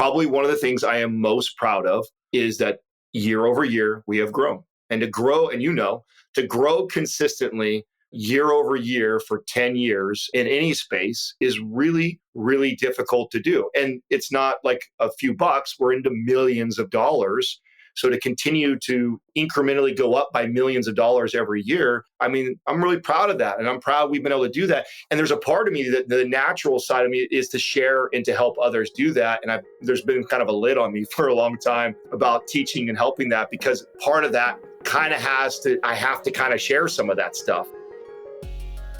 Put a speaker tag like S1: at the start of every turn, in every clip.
S1: probably one of the things I am most proud of is that year over year, we have grown. And to grow, and to grow consistently year over year for 10 years in any space is really, really difficult to do. And it's not like a few bucks, we're into millions of dollars. So to continue to incrementally go up by millions of dollars every year, I mean, I'm really proud of that. And I'm proud we've been able to do that. And there's a part of me that the natural side of me is to share and to help others do that. And there's been kind of a lid on me for a long time about teaching and helping that, because part of that kind of I have to kind of share some of that stuff.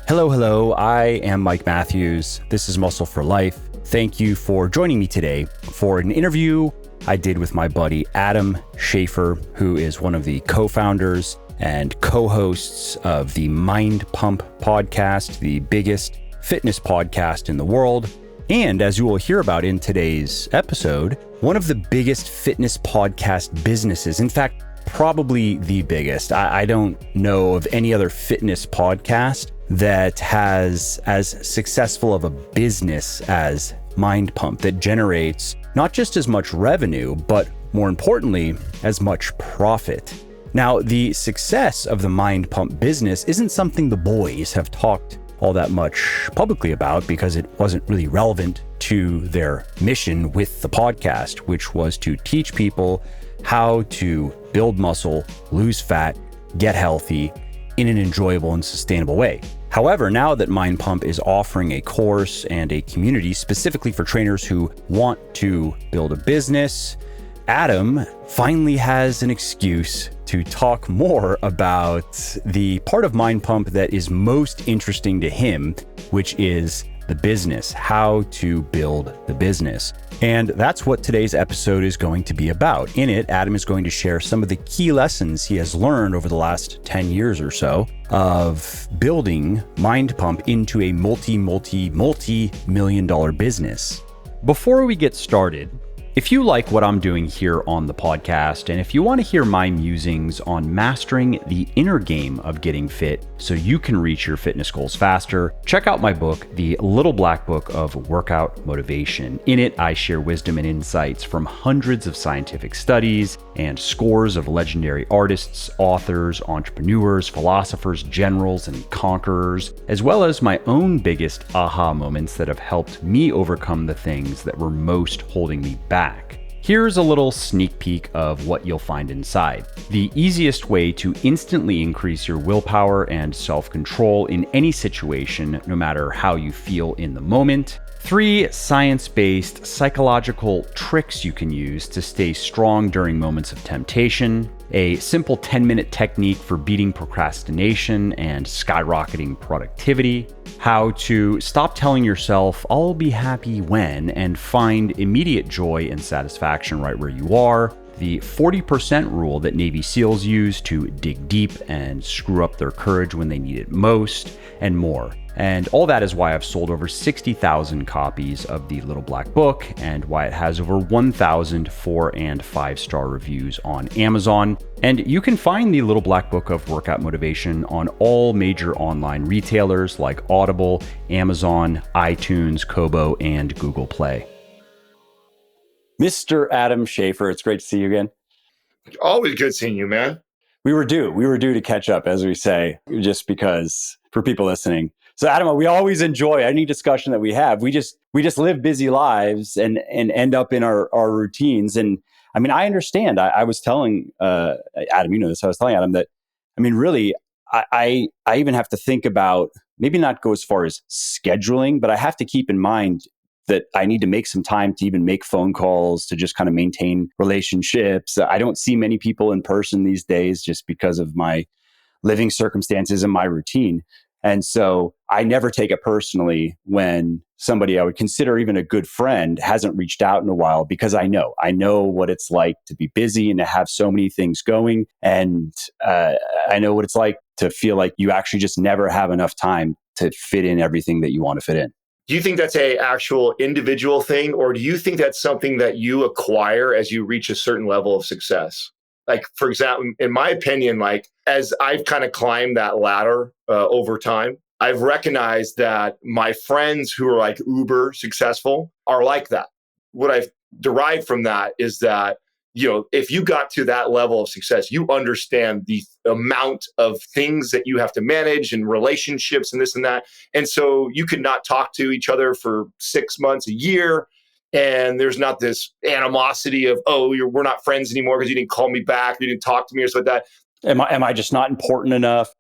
S2: Hello. I am Mike Matthews. This is Muscle for Life. Thank you for joining me today for an interview I did with my buddy Adam Schafer, who is one of the co-founders and co-hosts of the Mind Pump podcast, the biggest fitness podcast in the world. And as you will hear about in today's episode, one of the biggest fitness podcast businesses. In fact, probably the biggest. I don't know of any other fitness podcast that has as successful of a business as Mind Pump, that generates not just as much revenue, but more importantly, as much profit. Now, the success of the Mind Pump business isn't something the boys have talked all that much publicly about, because it wasn't really relevant to their mission with the podcast, which was to teach people how to build muscle, lose fat, get healthy in an enjoyable and sustainable way. However, now that Mind Pump is offering a course and a community specifically for trainers who want to build a business, Adam finally has an excuse to talk more about the part of Mind Pump that is most interesting to him, which is the business, how to build the business. And that's what today's episode is going to be about. In it, Adam is going to share some of the key lessons he has learned over the last 10 years or so of building Mind Pump into a multi-million dollar business. Before we get started, if you like what I'm doing here on the podcast, and if you want to hear my musings on mastering the inner game of getting fit so you can reach your fitness goals faster, check out my book, The Little Black Book of Workout Motivation. In it, I share wisdom and insights from hundreds of scientific studies and scores of legendary artists, authors, entrepreneurs, philosophers, generals, and conquerors, as well as my own biggest aha moments that have helped me overcome the things that were most holding me back. Here's a little sneak peek of what you'll find inside. The easiest way to instantly increase your willpower and self-control in any situation, no matter how you feel in the moment. 3 science-based psychological tricks you can use to stay strong during moments of temptation. A simple 10-minute technique for beating procrastination and skyrocketing productivity. How to stop telling yourself, I'll be happy when, and find immediate joy and satisfaction right where you are. The 40% rule that Navy SEALs use to dig deep and screw up their courage when they need it most, and more. And all that is why I've sold over 60,000 copies of the Little Black Book, and why it has over 1,000 4- and 5-star reviews on Amazon. And you can find the Little Black Book of Workout Motivation on all major online retailers like Audible, Amazon, iTunes, Kobo, and Google Play. Mr. Adam Schafer, it's great to see you again.
S1: Always good seeing you, man.
S2: We were due to catch up, as we say, just because for people listening. So Adam, we always enjoy any discussion that we have. We just live busy lives and end up in our routines. And I mean, I understand. I was telling Adam, you know this, I was telling Adam that, I mean, really, I even have to think about, maybe not go as far as scheduling, but I have to keep in mind that I need to make some time to even make phone calls, to just kind of maintain relationships. I don't see many people in person these days just because of my living circumstances and my routine. And so I never take it personally when somebody I would consider even a good friend hasn't reached out in a while, because I know what it's like to be busy and to have so many things going. And I know what it's like to feel like you actually just never have enough time to fit in everything that you want to fit in.
S1: Do you think that's a actual individual thing, or do you think that's something that you acquire as you reach a certain level of success? Like, for example, in my opinion, like as I've kind of climbed that ladder over time, I've recognized that my friends who are like uber successful are like that. What I've derive from that is that, if you got to that level of success, you understand the amount of things that you have to manage and relationships and this and that. And so you could not talk to each other for 6 months, a year. And there's not this animosity of, oh, we're not friends anymore because you didn't call me back, you didn't talk to me or something like that.
S2: Am I just not important enough?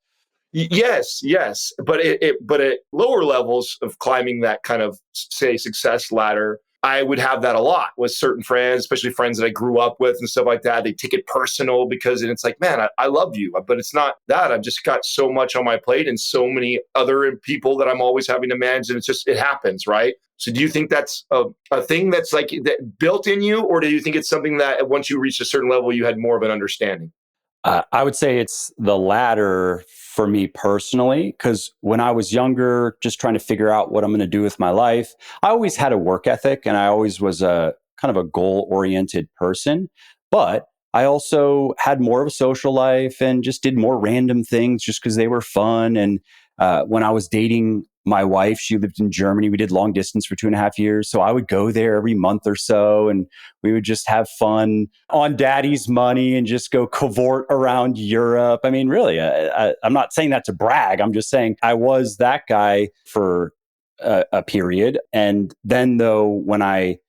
S1: Yes, yes, but at lower levels of climbing that kind of, say, success ladder, I would have that a lot with certain friends, especially friends that I grew up with and stuff like that. They take it personal because it's like, man, I love you, but it's not that. I've just got so much on my plate and so many other people that I'm always having to manage, and it happens, right? So do you think that's a thing that's like that built in you, or do you think it's something that once you reach a certain level, you had more of an understanding?
S2: I would say it's the latter for me personally, because when I was younger, just trying to figure out what I'm going to do with my life, I always had a work ethic and I always was a kind of a goal oriented person. But I also had more of a social life and just did more random things just because they were fun. And when I was dating my wife, she lived in Germany. We did long distance for 2.5 years. So I would go there every month or so and we would just have fun on daddy's money and just go cavort around Europe. I mean, really, I'm not saying that to brag. I'm just saying I was that guy for a period. And then, though, when I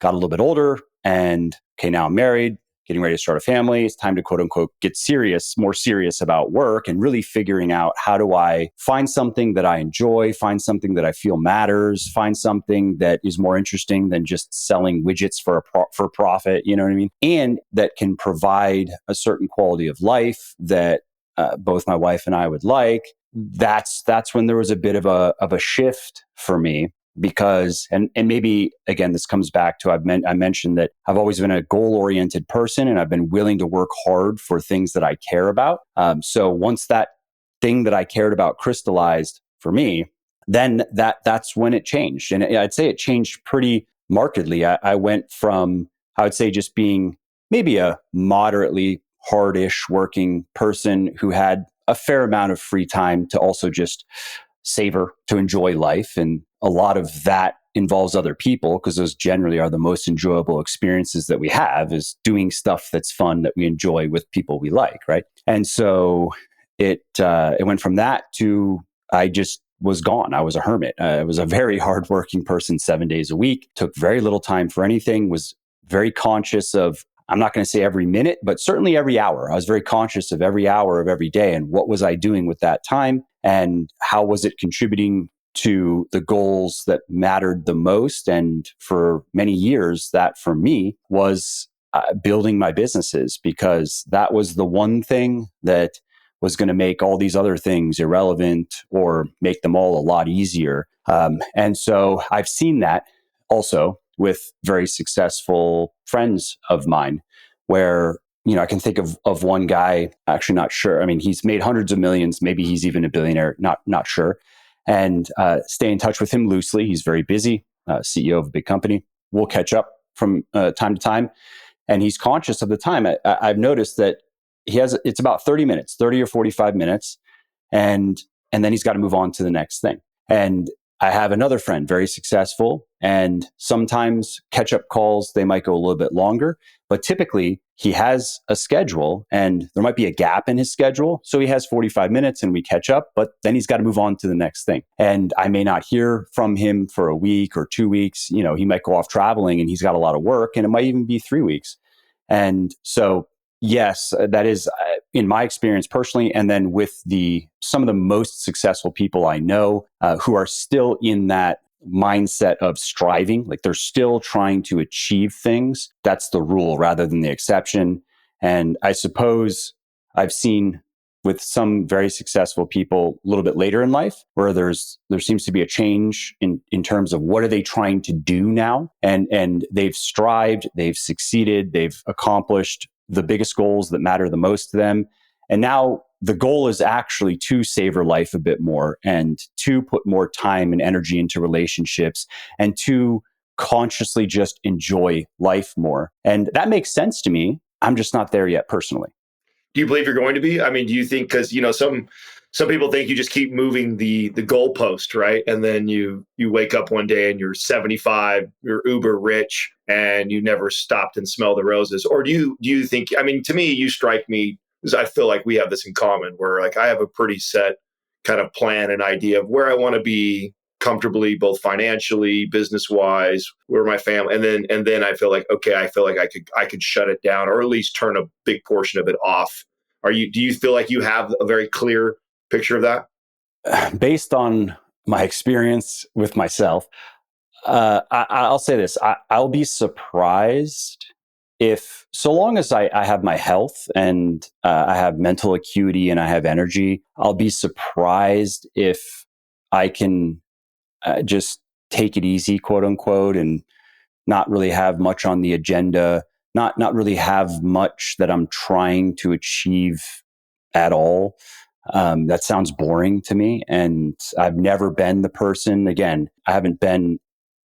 S2: got a little bit older and okay, now I'm married, getting ready to start a family. It's time to quote unquote get serious, more serious about work and really figuring out how do I find something that I enjoy, find something that I feel matters, find something that is more interesting than just selling widgets for profit, you know what I mean? And that can provide a certain quality of life that both my wife and I would like. That's when there was a bit of a shift for me because and maybe again this comes back to I mentioned that I've always been a goal oriented person and I've been willing to work hard for things that I care about. So once that thing that I cared about crystallized for me, then that's when it changed, and I'd say it changed pretty markedly. I went from I would say just being maybe a moderately hardish working person who had a fair amount of free time to also just savor, to enjoy life. And a lot of that involves other people because those generally are the most enjoyable experiences that we have is doing stuff that's fun that we enjoy with people we like, right? And so it went from that to I just was gone. I was a hermit. I was a very hardworking person 7 days a week, took very little time for anything, was very conscious of I'm not going to say every minute, but certainly every hour. I was very conscious of every hour of every day and what was I doing with that time and how was it contributing to the goals that mattered the most. And for many years, that for me was building my businesses because that was the one thing that was going to make all these other things irrelevant or make them all a lot easier. And so I've seen that also with very successful friends of mine where, I can think of one guy, actually not sure. I mean, he's made hundreds of millions. Maybe he's even a billionaire, not sure. And stay in touch with him loosely. He's very busy, CEO of a big company. We'll catch up from time to time. And he's conscious of the time. I've noticed that it's about 30 minutes, 30 or 45 minutes. And then he's got to move on to the next thing. And I have another friend, very successful, and sometimes catch-up calls, they might go a little bit longer, but typically he has a schedule and there might be a gap in his schedule. So he has 45 minutes and we catch up, but then he's got to move on to the next thing. And I may not hear from him for a week or 2 weeks. He might go off traveling and he's got a lot of work and it might even be 3 weeks. And so yes, that is in my experience personally, and then with some of the most successful people I know who are still in that mindset of striving, like they're still trying to achieve things. That's the rule rather than the exception. And I suppose I've seen with some very successful people a little bit later in life where there seems to be a change in terms of what are they trying to do now, and they've strived, they've succeeded, they've accomplished the biggest goals that matter the most to them. And now the goal is actually to savor life a bit more and to put more time and energy into relationships and to consciously just enjoy life more. And that makes sense to me. I'm just not there yet personally.
S1: Do you believe you're going to be? I mean, do you think, because, Some people think you just keep moving the goalpost, right? And then you wake up one day and you're 75, you're uber rich, and you never stopped and smelled the roses. Or do you think? I mean, to me, you strike me as I feel like we have this in common, where like I have a pretty set kind of plan and idea of where I want to be comfortably, both financially, business wise, where my family, and then I feel like okay, I feel like I could shut it down or at least turn a big portion of it off. Do you feel like you have a very clear picture of that?
S2: Based on my experience with myself, I'll say this: I'll be surprised if, so long as I have my health and I have mental acuity and I have energy, I'll be surprised if I can just take it easy, quote unquote, and not really have much on the agenda, not really have much that I'm trying to achieve at all. That sounds boring to me. And I've never been the person, again, I haven't been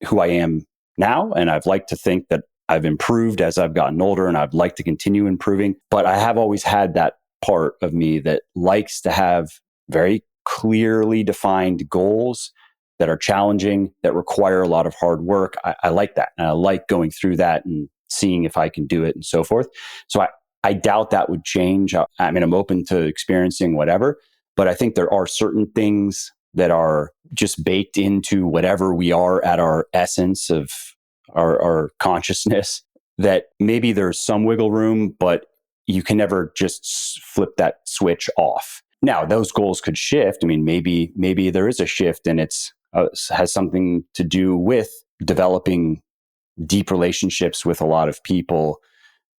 S2: who I am now. And I've liked to think that I've improved as I've gotten older and I'd like to continue improving. But I have always had that part of me that likes to have very clearly defined goals that are challenging, that require a lot of hard work. I like that. And I like going through that and seeing if I can do it and so forth. So I doubt that would change. I mean, I'm open to experiencing whatever, but I think there are certain things that are just baked into whatever we are at our essence of our consciousness, that maybe there's some wiggle room, but you can never just flip that switch off. Now, those goals could shift. I mean, maybe there is a shift and it's has something to do with developing deep relationships with a lot of people.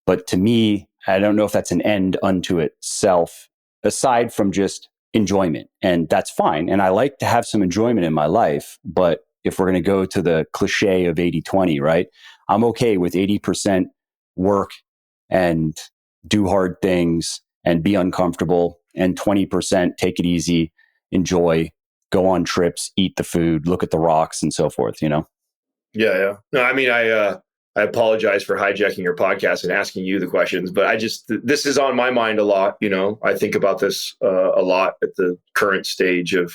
S2: But to me, I don't know if that's an end unto itself, aside from just enjoyment. And that's fine. And I like to have some enjoyment in my life. But if we're going to go to the cliche of 80-20, right? I'm okay with 80% work and do hard things and be uncomfortable, and 20% take it easy, enjoy, go on trips, eat the food, look at the rocks and so forth, you know?
S1: Yeah, yeah. No, I mean, I apologize for hijacking your podcast and asking you the questions, but this is on my mind a lot. I think about this a lot at the current stage of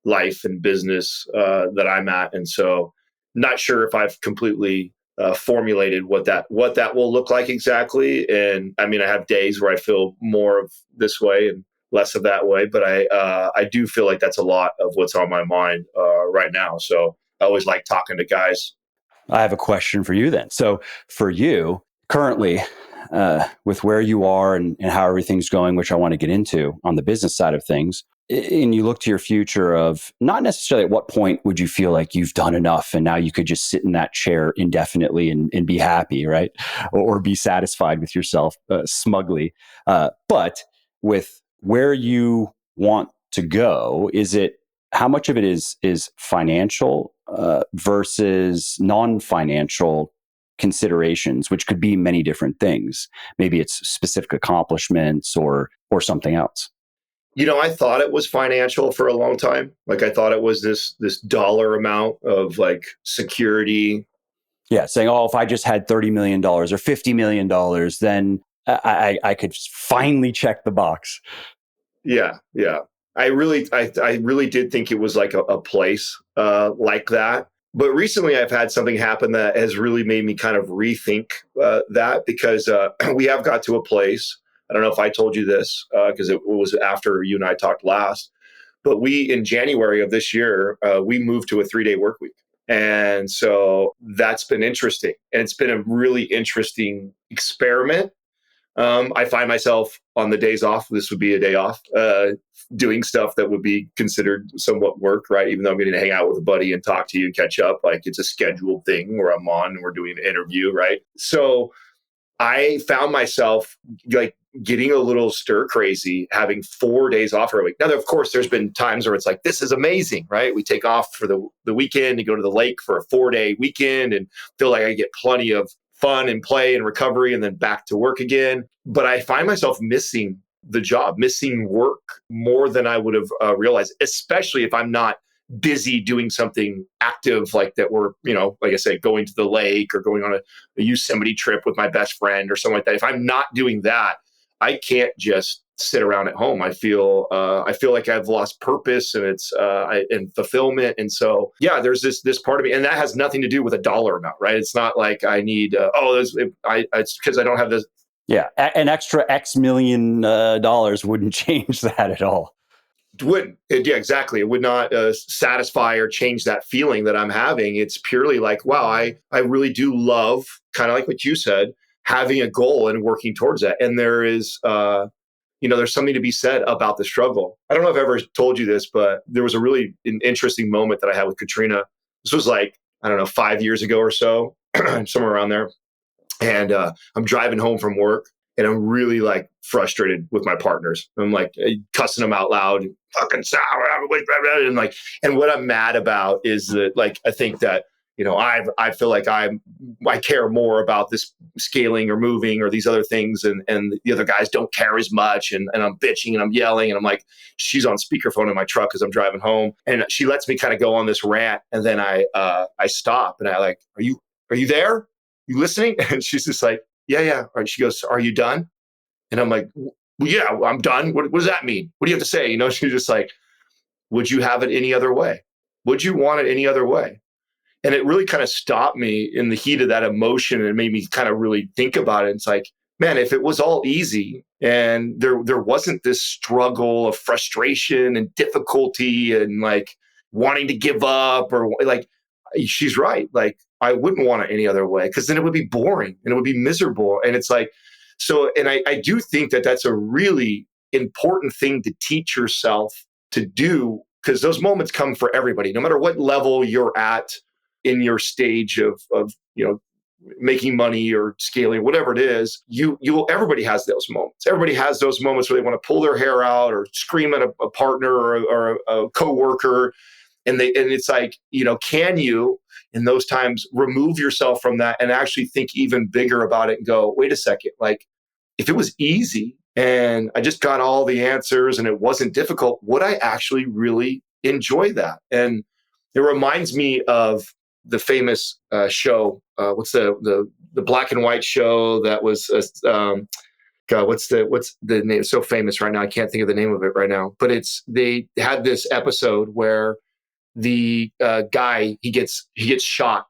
S1: life and business that I'm at, and so not sure if I've completely formulated what that will look like exactly. And I mean, I have days where I feel more of this way and less of that way, but I do feel like that's a lot of what's on my mind right now. So I always like talking to guys.
S2: I have a question for you then. So for you currently, with where you are and how everything's going, which I want to get into on the business side of things, and you look to your future of not necessarily at what point would you feel like you've done enough and now you could just sit in that chair indefinitely and be happy, right? Or be satisfied with yourself smugly. But with where you want to go, is it, how much of it is financial versus non-financial considerations, which could be many different things? Maybe it's specific accomplishments or something else.
S1: I thought it was financial for a long time. Like I thought it was this dollar amount of like security.
S2: Yeah, saying, oh, if I just had $30 million or $50 million, then I could finally check the box.
S1: Yeah, yeah. I really did think it was like a place like that. But recently, I've had something happen that has really made me kind of rethink that, because we have got to a place. I don't know if I told you this because it was after you and I talked last, but in January of this year, we moved to a 3-day work week. And so that's been interesting. And it's been a really interesting experiment. I find myself on the days off, this would be a day off, doing stuff that would be considered somewhat work, right? Even though I'm getting to hang out with a buddy and talk to you and catch up, like it's a scheduled thing where I'm on and we're doing an interview, right? So I found myself like getting a little stir crazy, having 4 days off for a week. Now, of course, there's been times where it's like, this is amazing, right? We take off for the weekend and go to the lake for a 4-day weekend and feel like I get plenty of fun and play and recovery and then back to work again. But I find myself missing the job, missing work more than I would have realized, especially if I'm not busy doing something active like that. We're, like I say, going to the lake or going on a Yosemite trip with my best friend or something like that. If I'm not doing that, I can't just sit around at home. I feel like I've lost purpose and and fulfillment. And so, yeah, there's this part of me, and that has nothing to do with a dollar amount, right? It's not like I need, it's because I don't have this.
S2: Yeah, an extra X million dollars wouldn't change that at all.
S1: Yeah, exactly. It would not satisfy or change that feeling that I'm having. It's purely like, wow, I really do love, kind of like what you said, having a goal and working towards that. And there is, there's something to be said about the struggle. I don't know if I've ever told you this, but there was a really interesting moment that I had with Katrina. This was like, I don't know, 5 years ago or so, somewhere around there. And I'm driving home from work, and I'm really like frustrated with my partners. I'm like cussing them out loud, fucking sour, and like, and what I'm mad about is that, like, I think that, I feel like I care more about this scaling or moving or these other things, and the other guys don't care as much, and I'm bitching and I'm yelling, and I'm like, she's on speakerphone in my truck as I'm driving home, and she lets me kind of go on this rant, and then I stop, and I like, are you there? You listening? And she's just like, yeah. And she goes, are you done? And I'm like, well, yeah, I'm done. What does that mean? What do you have to say? She's just like, would you have it any other way? Would you want it any other way? And it really kind of stopped me in the heat of that emotion, and made me kind of really think about it. It's like, man, if it was all easy and there wasn't this struggle of frustration and difficulty and like wanting to give up, or like, she's right. Like, I wouldn't want it any other way, because then it would be boring and it would be miserable. And it's like, so, and I do think that that's a really important thing to teach yourself to do, because those moments come for everybody, no matter what level you're at in your stage of making money or scaling, whatever it is. Everybody has those moments. Everybody has those moments where they want to pull their hair out or scream at a partner or a coworker. And it's like, can you in those times remove yourself from that and actually think even bigger about it and go, wait a second, like, if it was easy and I just got all the answers and it wasn't difficult, would I actually really enjoy that? And it reminds me of the famous show. What's the black and white show that was God, what's the name? It's so famous right now. I can't think of the name of it right now. But they had this episode where the guy he gets shot,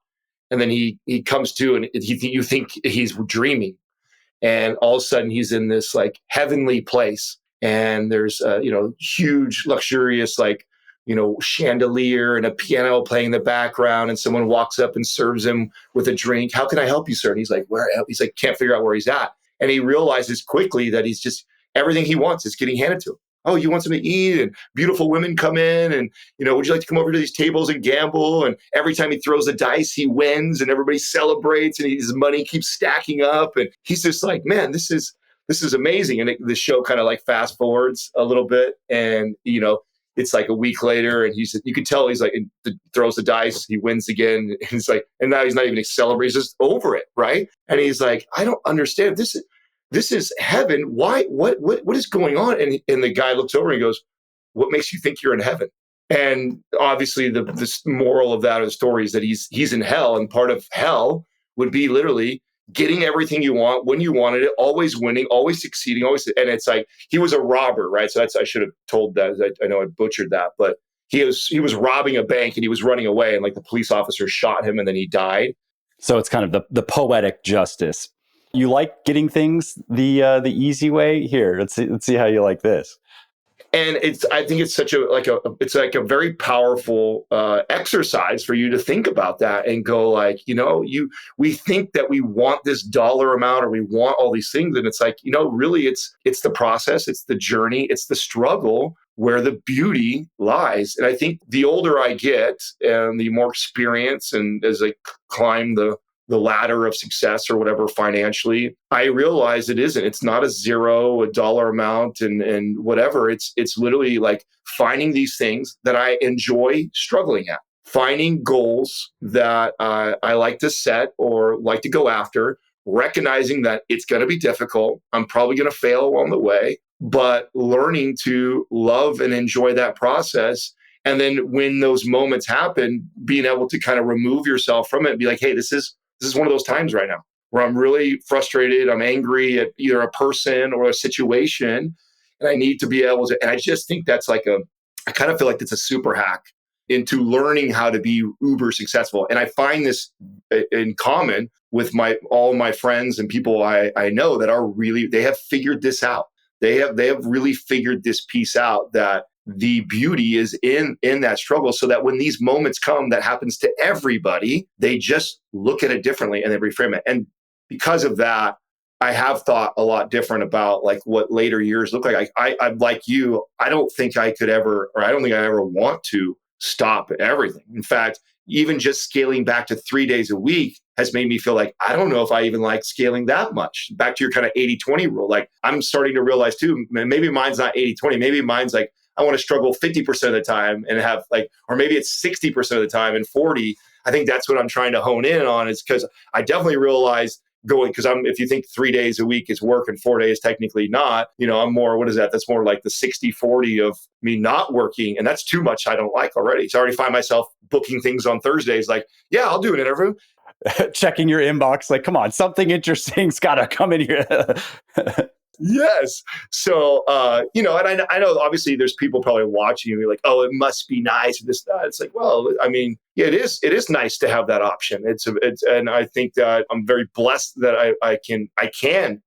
S1: and then he comes to, and you think he's dreaming, and all of a sudden he's in this like heavenly place, and there's huge luxurious like chandelier and a piano playing in the background, and someone walks up and serves him with a drink. How can I help you, sir? And he's like, where? He's like, can't figure out where he's at, and he realizes quickly that he's just, everything he wants is getting handed to him. Oh, you want something to eat? And beautiful women come in, and, would you like to come over to these tables and gamble? And every time he throws a dice, he wins, and everybody celebrates, and his money keeps stacking up. And he's just like, man, this is amazing. And the show kind of like fast forwards a little bit, and, it's like a week later, and you can tell he's like, throws the dice, he wins again. And he's like, and now he's not even celebrating, he's just over it. Right. And he's like, I don't understand. This is heaven. Why? What is going on? And the guy looks over and he goes, what makes you think you're in heaven? And obviously the moral of that story is that he's in hell, and part of hell would be literally getting everything you want when you wanted it, always winning, always succeeding, always. And it's like, he was a robber, right? So I should have told that. I know I butchered that, but he was robbing a bank, and he was running away, and like the police officer shot him, and then he died.
S2: So it's kind of the poetic justice. You like getting things the easy way? Here, let's see how you like this.
S1: And I think it's such a very powerful exercise for you to think about that and go like, we think that we want this dollar amount or we want all these things. And it's like, really it's the process, it's the journey, it's the struggle where the beauty lies. And I think the older I get and the more experience, and as I climb the ladder of success or whatever financially, I realize it's not a dollar amount and whatever. It's literally like finding these things that I enjoy struggling at, finding goals that I like to set or like to go after, recognizing that it's going to be difficult. I'm probably going to fail along the way, but learning to love and enjoy that process. And then when those moments happen, being able to kind of remove yourself from it and be like, hey, this is one of those times right now where I'm really frustrated. I'm angry at either a person or a situation. and I need to be able to, and I just think that's like I kind of feel like that's a super hack into learning how to be uber successful. And I find this in common with all my friends and people I know that are really, they have figured this out. They have really figured this piece out, that the beauty is in that struggle, so that when these moments come that happens to everybody, they just look at it differently and they reframe it. And because of that, I have thought a lot different about like what later years look like. I'm like you, I don't think I could ever, or I don't think I ever want to stop everything. In fact, even just scaling back to 3 days a week has made me feel like, I don't know if I even like scaling that much. Back to your kind of 80-20 rule. Like I'm starting to realize too, maybe mine's not 80-20. Maybe mine's like, I want to struggle 50% of the time and have like, or maybe it's 60% of the time and 40. I think that's what I'm trying to hone in on, is because I definitely realize because if you think 3 days a week is work and 4 days technically not, I'm more, what is that? That's more like the 60-40 of me not working. And that's too much I don't like already. So I already find myself booking things on Thursdays. Like, yeah, I'll do an interview.
S2: Checking your inbox, like, come on, something interesting's got to come in here.
S1: Yes. So, and I know obviously there's people probably watching you like, oh, it must be nice. This, that. It's like, well, I mean, yeah, it is nice to have that option. And I think that I'm very blessed that I can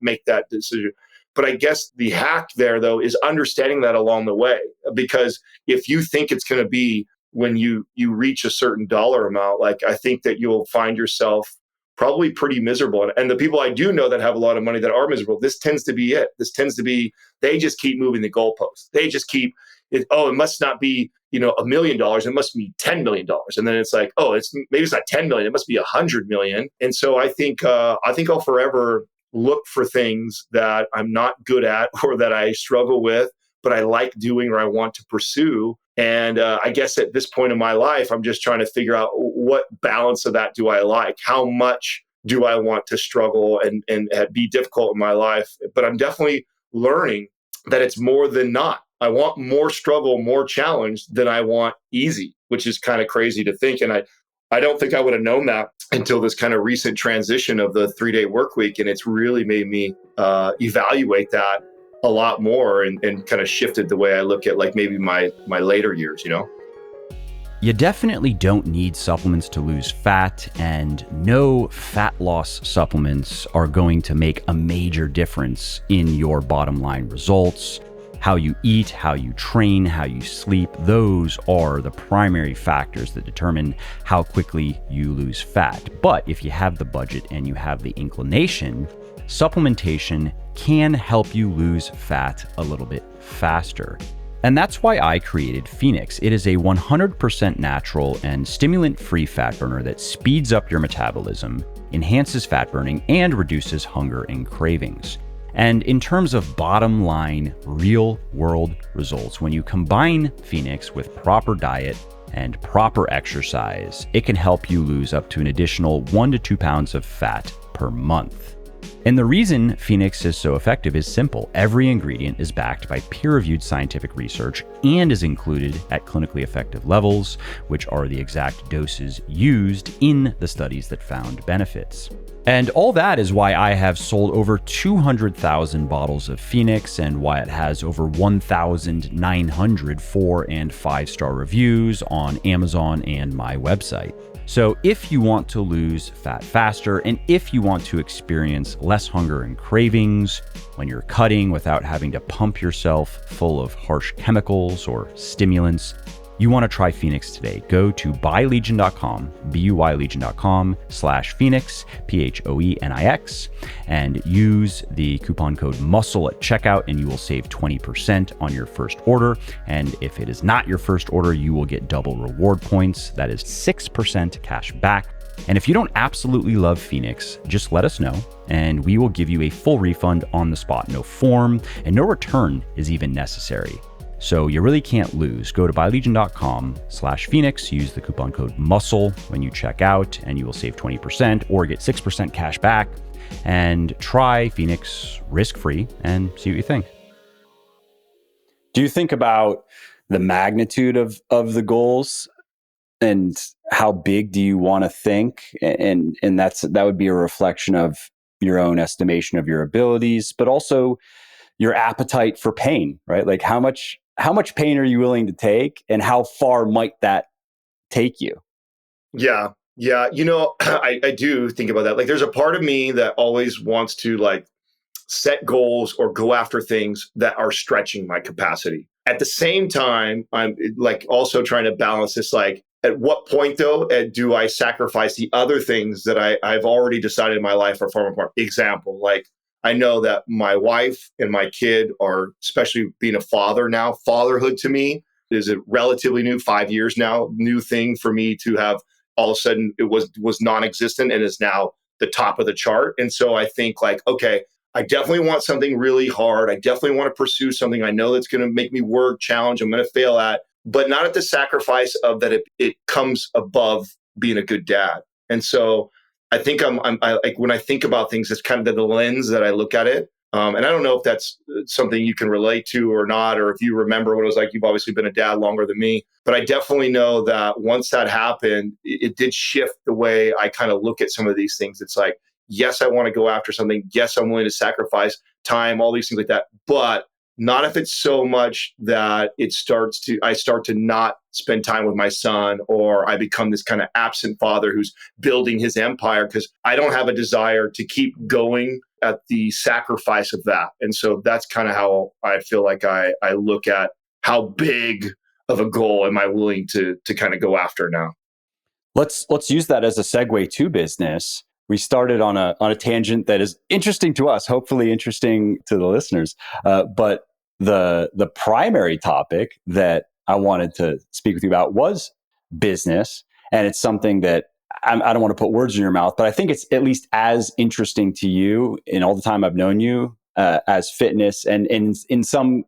S1: make that decision. But I guess the hack there though is understanding that along the way, because if you think it's going to be when you reach a certain dollar amount, like I think that you'll find yourself probably pretty miserable. And the people I do know that have a lot of money that are miserable, this tends to be it. This tends to be, they just keep moving the goalposts. They just keep, it must not be, $1 million. It must be $10 million. And then it's like, maybe it's not 10 million. It must be 100 million. And so I think I'll forever look for things that I'm not good at or that I struggle with, but I like doing or I want to pursue. And I guess at this point in my life, I'm just trying to figure out what balance of that do I like? How much do I want to struggle and be difficult in my life? But I'm definitely learning that it's more than not. I want more struggle, more challenge than I want easy, which is kind of crazy to think. And I don't think I would have known that until this kind of recent transition of the 3-day work week. And it's really made me evaluate that a lot more and kind of shifted the way I look at like maybe my later years,
S2: You definitely don't need supplements to lose fat, and no fat loss supplements are going to make a major difference in your bottom line results. How you eat, how you train, how you sleep, those are the primary factors that determine how quickly you lose fat. But if you have the budget and you have the inclination, supplementation can help you lose fat a little bit faster. And that's why I created Phoenix. It is a 100% natural and stimulant-free fat burner that speeds up your metabolism, enhances fat burning, and reduces hunger and cravings. And in terms of bottom line, real world results, when you combine Phoenix with proper diet and proper exercise, it can help you lose up to an additional 1 to 2 pounds of fat per month. And the reason Phoenix is so effective is simple. Every ingredient is backed by peer-reviewed scientific research and is included at clinically effective levels, which are the exact doses used in the studies that found benefits. And all that is why I have sold over 200,000 bottles of Phoenix and why it has over 1,900 4- and 5-star reviews on Amazon and my website. So if you want to lose fat faster, and if you want to experience less hunger and cravings when you're cutting without having to pump yourself full of harsh chemicals or stimulants, you want to try Phoenix today. Go to buylegion.com, buylegion.com/Phoenix, PHOENIX, and use the coupon code MUSCLE at checkout, and you will save 20% on your first order. And if it is not your first order, you will get double reward points. That is 6% cash back. And if you don't absolutely love Phoenix, just let us know, and we will give you a full refund on the spot. No form, and no return is even necessary. So you really can't lose. Go to buylegion.com/Phoenix, use the coupon code MUSCLE when you check out, and you will save 20% or get 6% cash back, and try Phoenix risk-free and see what you think. Do you think about the magnitude of the goals and how big do you want to think? And that would be a reflection of your own estimation of your abilities, but also your appetite for pain, right? Like how much pain are you willing to take, and how far might that take you?
S1: Yeah. Yeah. I do think about that. Like there's a part of me that always wants to like set goals or go after things that are stretching my capacity. At the same time, I'm like also trying to balance this like, at what point though do I sacrifice the other things that I've already decided in my life are far more important? Example, like I know that my wife and my kid are, especially being a father now, fatherhood to me is a relatively new 5 years now, new thing for me to have. All of a sudden it was non-existent and is now the top of the chart. And so I think like, okay, I definitely want something really hard. I definitely want to pursue something I know that's going to make me work, challenge, I'm going to fail at, but not at the sacrifice of that it comes above being a good dad. And so I think I like when I think about things, it's kind of the lens that I look at it. And I don't know if that's something you can relate to or not, or if you remember what it was like. You've obviously been a dad longer than me, but I definitely know that once that happened, it did shift the way I kind of look at some of these things. It's like, yes, I want to go after something. Yes, I'm willing to sacrifice time, all these things like that, but not if it's so much that I start to not spend time with my son, or I become this kind of absent father who's building his empire, because I don't have a desire to keep going at the sacrifice of that. And so that's kind of how I feel like I look at how big of a goal am I willing to kind of go after now.
S2: Let's use that as a segue to business. We started on a tangent that is interesting to us, hopefully interesting to the listeners. But the primary topic that I wanted to speak with you about was business, and it's something that I don't want to put words in your mouth, but I think it's at least as interesting to you in all the time I've known you as fitness, and in some.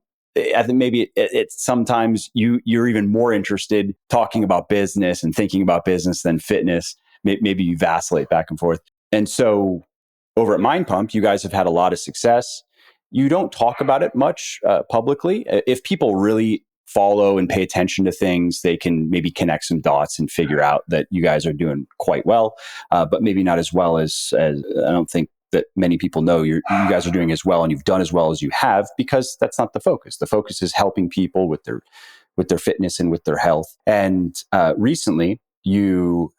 S2: I think maybe it's sometimes you're even more interested talking about business and thinking about business than fitness. Maybe you vacillate back and forth. And so over at Mind Pump, you guys have had a lot of success. You don't talk about it much publicly. If people really follow and pay attention to things, they can maybe connect some dots and figure out that you guys are doing quite well, but maybe not as well as I don't think that many people know you guys are doing as well, and you've done as well as you have, because that's not the focus. The focus is helping people with their fitness and with their health. And recently, you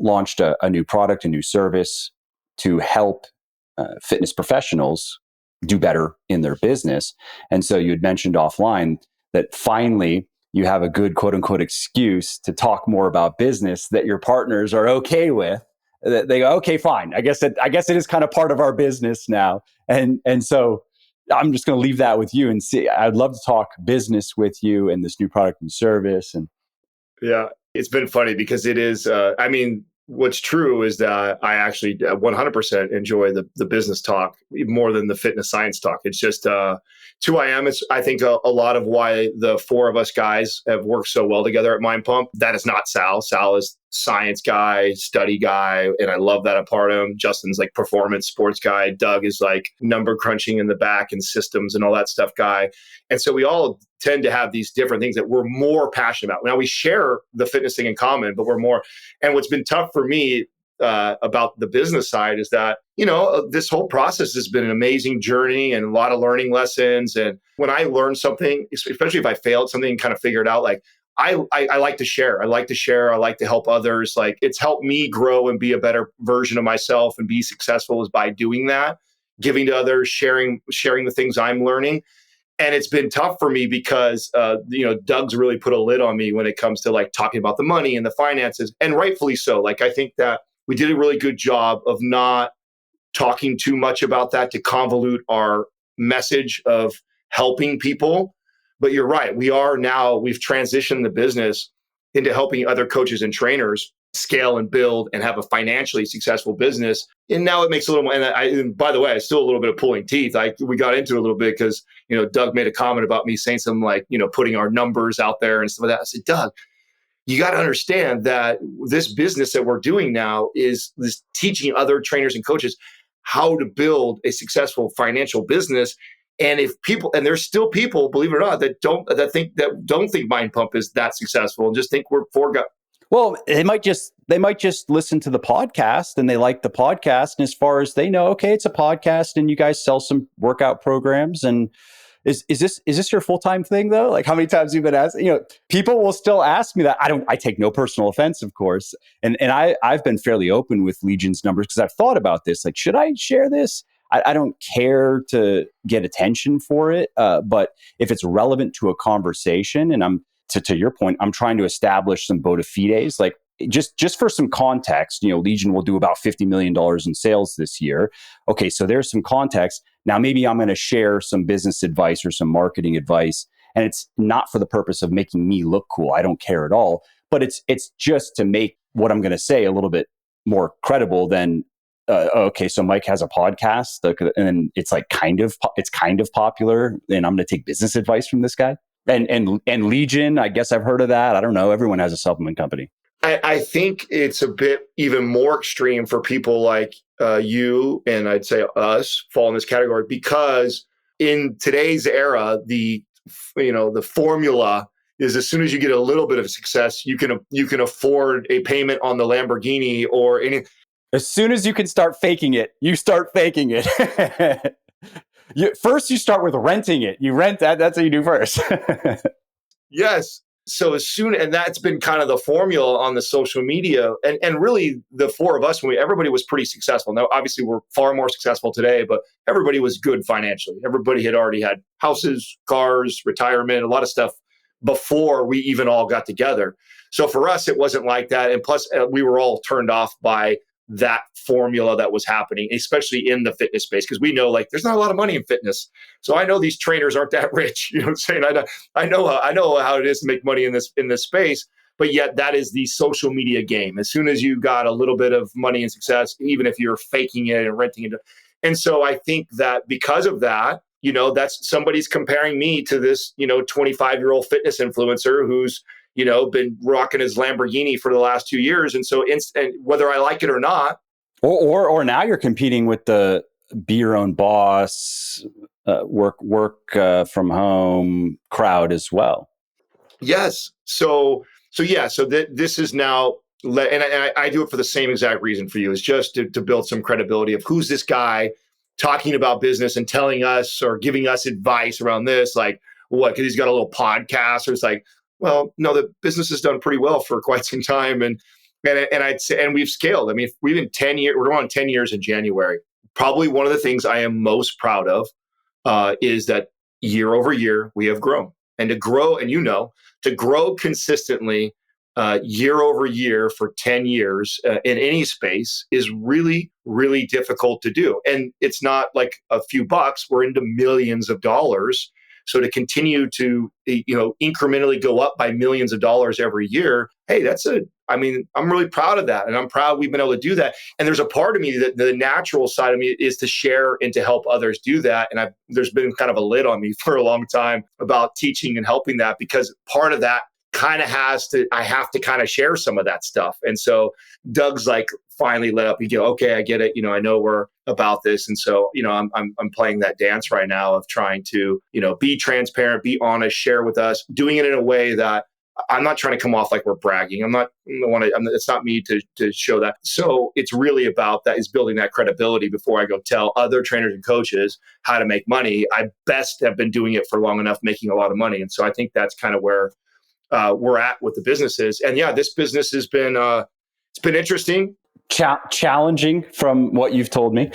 S2: launched a new product, a new service to help fitness professionals do better in their business. And so you had mentioned offline that finally you have a good quote unquote excuse to talk more about business that your partners are okay with. They go, okay, fine. I guess it is kind of part of our business now. And so I'm just going to leave that with you and see. I'd love to talk business with you and this new product and service. And
S1: yeah, it's been funny because it is, what's true is that I actually 100% enjoy the business talk more than the fitness science talk. It's just it's who I am. It's, I think, a lot of why the four of us guys have worked so well together at Mind Pump. That is not Sal. Sal is science guy, study guy, and I love that part of him. Justin's like performance sports guy. Doug is like number crunching in the back and systems and all that stuff guy. And so we all tend to have these different things that we're more passionate about. Now we share the fitness thing in common, but we're more. And what's been tough for me about the business side is that, this whole process has been an amazing journey and a lot of learning lessons. And when I learn something, especially if I failed something and kind of figure it out, like I like to share. I like to share. I like to help others. Like it's helped me grow and be a better version of myself and be successful is by doing that, giving to others, sharing the things I'm learning. And it's been tough for me because, Doug's really put a lid on me when it comes to like talking about the money and the finances, and rightfully so. Like, I think that we did a really good job of not talking too much about that to convolute our message of helping people. But you're right. we've transitioned the business into helping other coaches and trainers scale and build and have a financially successful business. And now it makes a little more, and by the way, it's still a little bit of pulling teeth. We got into it a little bit because, Doug made a comment about me saying something like, putting our numbers out there and stuff like that. I said, Doug, you got to understand that this business that we're doing now is this teaching other trainers and coaches how to build a successful financial business. And there's still people, believe it or not, that don't think Mind Pump is that successful and just think we're four guys.
S2: Well, they might just listen to the podcast and they like the podcast. And as far as they know, okay, it's a podcast and you guys sell some workout programs. And is this your full-time thing though? Like how many times you've been asked, people will still ask me that. I take no personal offense, of course. And I've been fairly open with Legion's numbers because I've thought about this. Like, should I share this? I don't care to get attention for it. But if it's relevant to a conversation and I'm, to your point, I'm trying to establish some bona fides, like just for some context, Legion will do about $50 million in sales this year. Okay, so there's some context. Now, maybe I'm going to share some business advice or some marketing advice, and it's not for the purpose of making me look cool. I don't care at all, but it's just to make what I'm going to say a little bit more credible than, okay, so Mike has a podcast, and it's like kind of popular, and I'm going to take business advice from this guy. And Legion, I guess I've heard of that. I don't know. Everyone has a supplement company.
S1: I think it's a bit even more extreme for people like you and I'd say us fall in this category because in today's era, the formula is as soon as you get a little bit of success, you can afford a payment on the Lamborghini or any.
S2: As soon as you can start faking it, you start faking it. First, you start with renting it. You rent that. That's what you do first.
S1: Yes. So and that's been kind of the formula on the social media, and really the four of us, everybody was pretty successful. Now, obviously, we're far more successful today, but everybody was good financially. Everybody had already had houses, cars, retirement, a lot of stuff before we even all got together. So for us, it wasn't like that. And plus, we were all turned off by that formula that was happening, especially in the fitness space, because we know like there's not a lot of money in fitness. So I know these trainers aren't that rich. You know what I'm saying? I know how it is to make money in this space, but yet that is the social media game. As soon as you got a little bit of money and success, even if you're faking it and renting it. And so I think that because of that, that's somebody's comparing me to this, 25-year-old fitness influencer who's been rocking his Lamborghini for the last 2 years. And so and whether I like it or not.
S2: Or now you're competing with the be your own boss, work from home crowd as well.
S1: Yes. This is now, and I do it for the same exact reason for you, is just to build some credibility of who's this guy talking about business and telling us or giving us advice around this, like what, because he's got a little podcast, or it's like, well, no, the business has done pretty well for quite some time. And I'd say, and we've scaled. I mean, we've been 10 years, we're on 10 years in January. Probably one of the things I am most proud of is that year over year, we have grown. And to grow, to grow consistently year over year for 10 years in any space is really, really difficult to do. And it's not like a few bucks, we're into millions of dollars. So to continue to, incrementally go up by millions of dollars every year, hey, I'm really proud of that. And I'm proud we've been able to do that. And there's a part of me that the natural side of me is to share and to help others do that. And there's been kind of a lid on me for a long time about teaching and helping that, because part of that kind of I have to kind of share some of that stuff. And so Doug's like finally let up. You go, okay, I get it. I know we're about this. And so, I'm playing that dance right now of trying to, be transparent, be honest, share with us, doing it in a way that I'm not trying to come off like we're bragging. It's not me to show that. So it's really about that, is building that credibility before I go tell other trainers and coaches how to make money. I best have been doing it for long enough, making a lot of money. And so I think that's kind of where we're at with the businesses. And yeah, this business has been, it's been interesting.
S2: Challenging from what you've told me.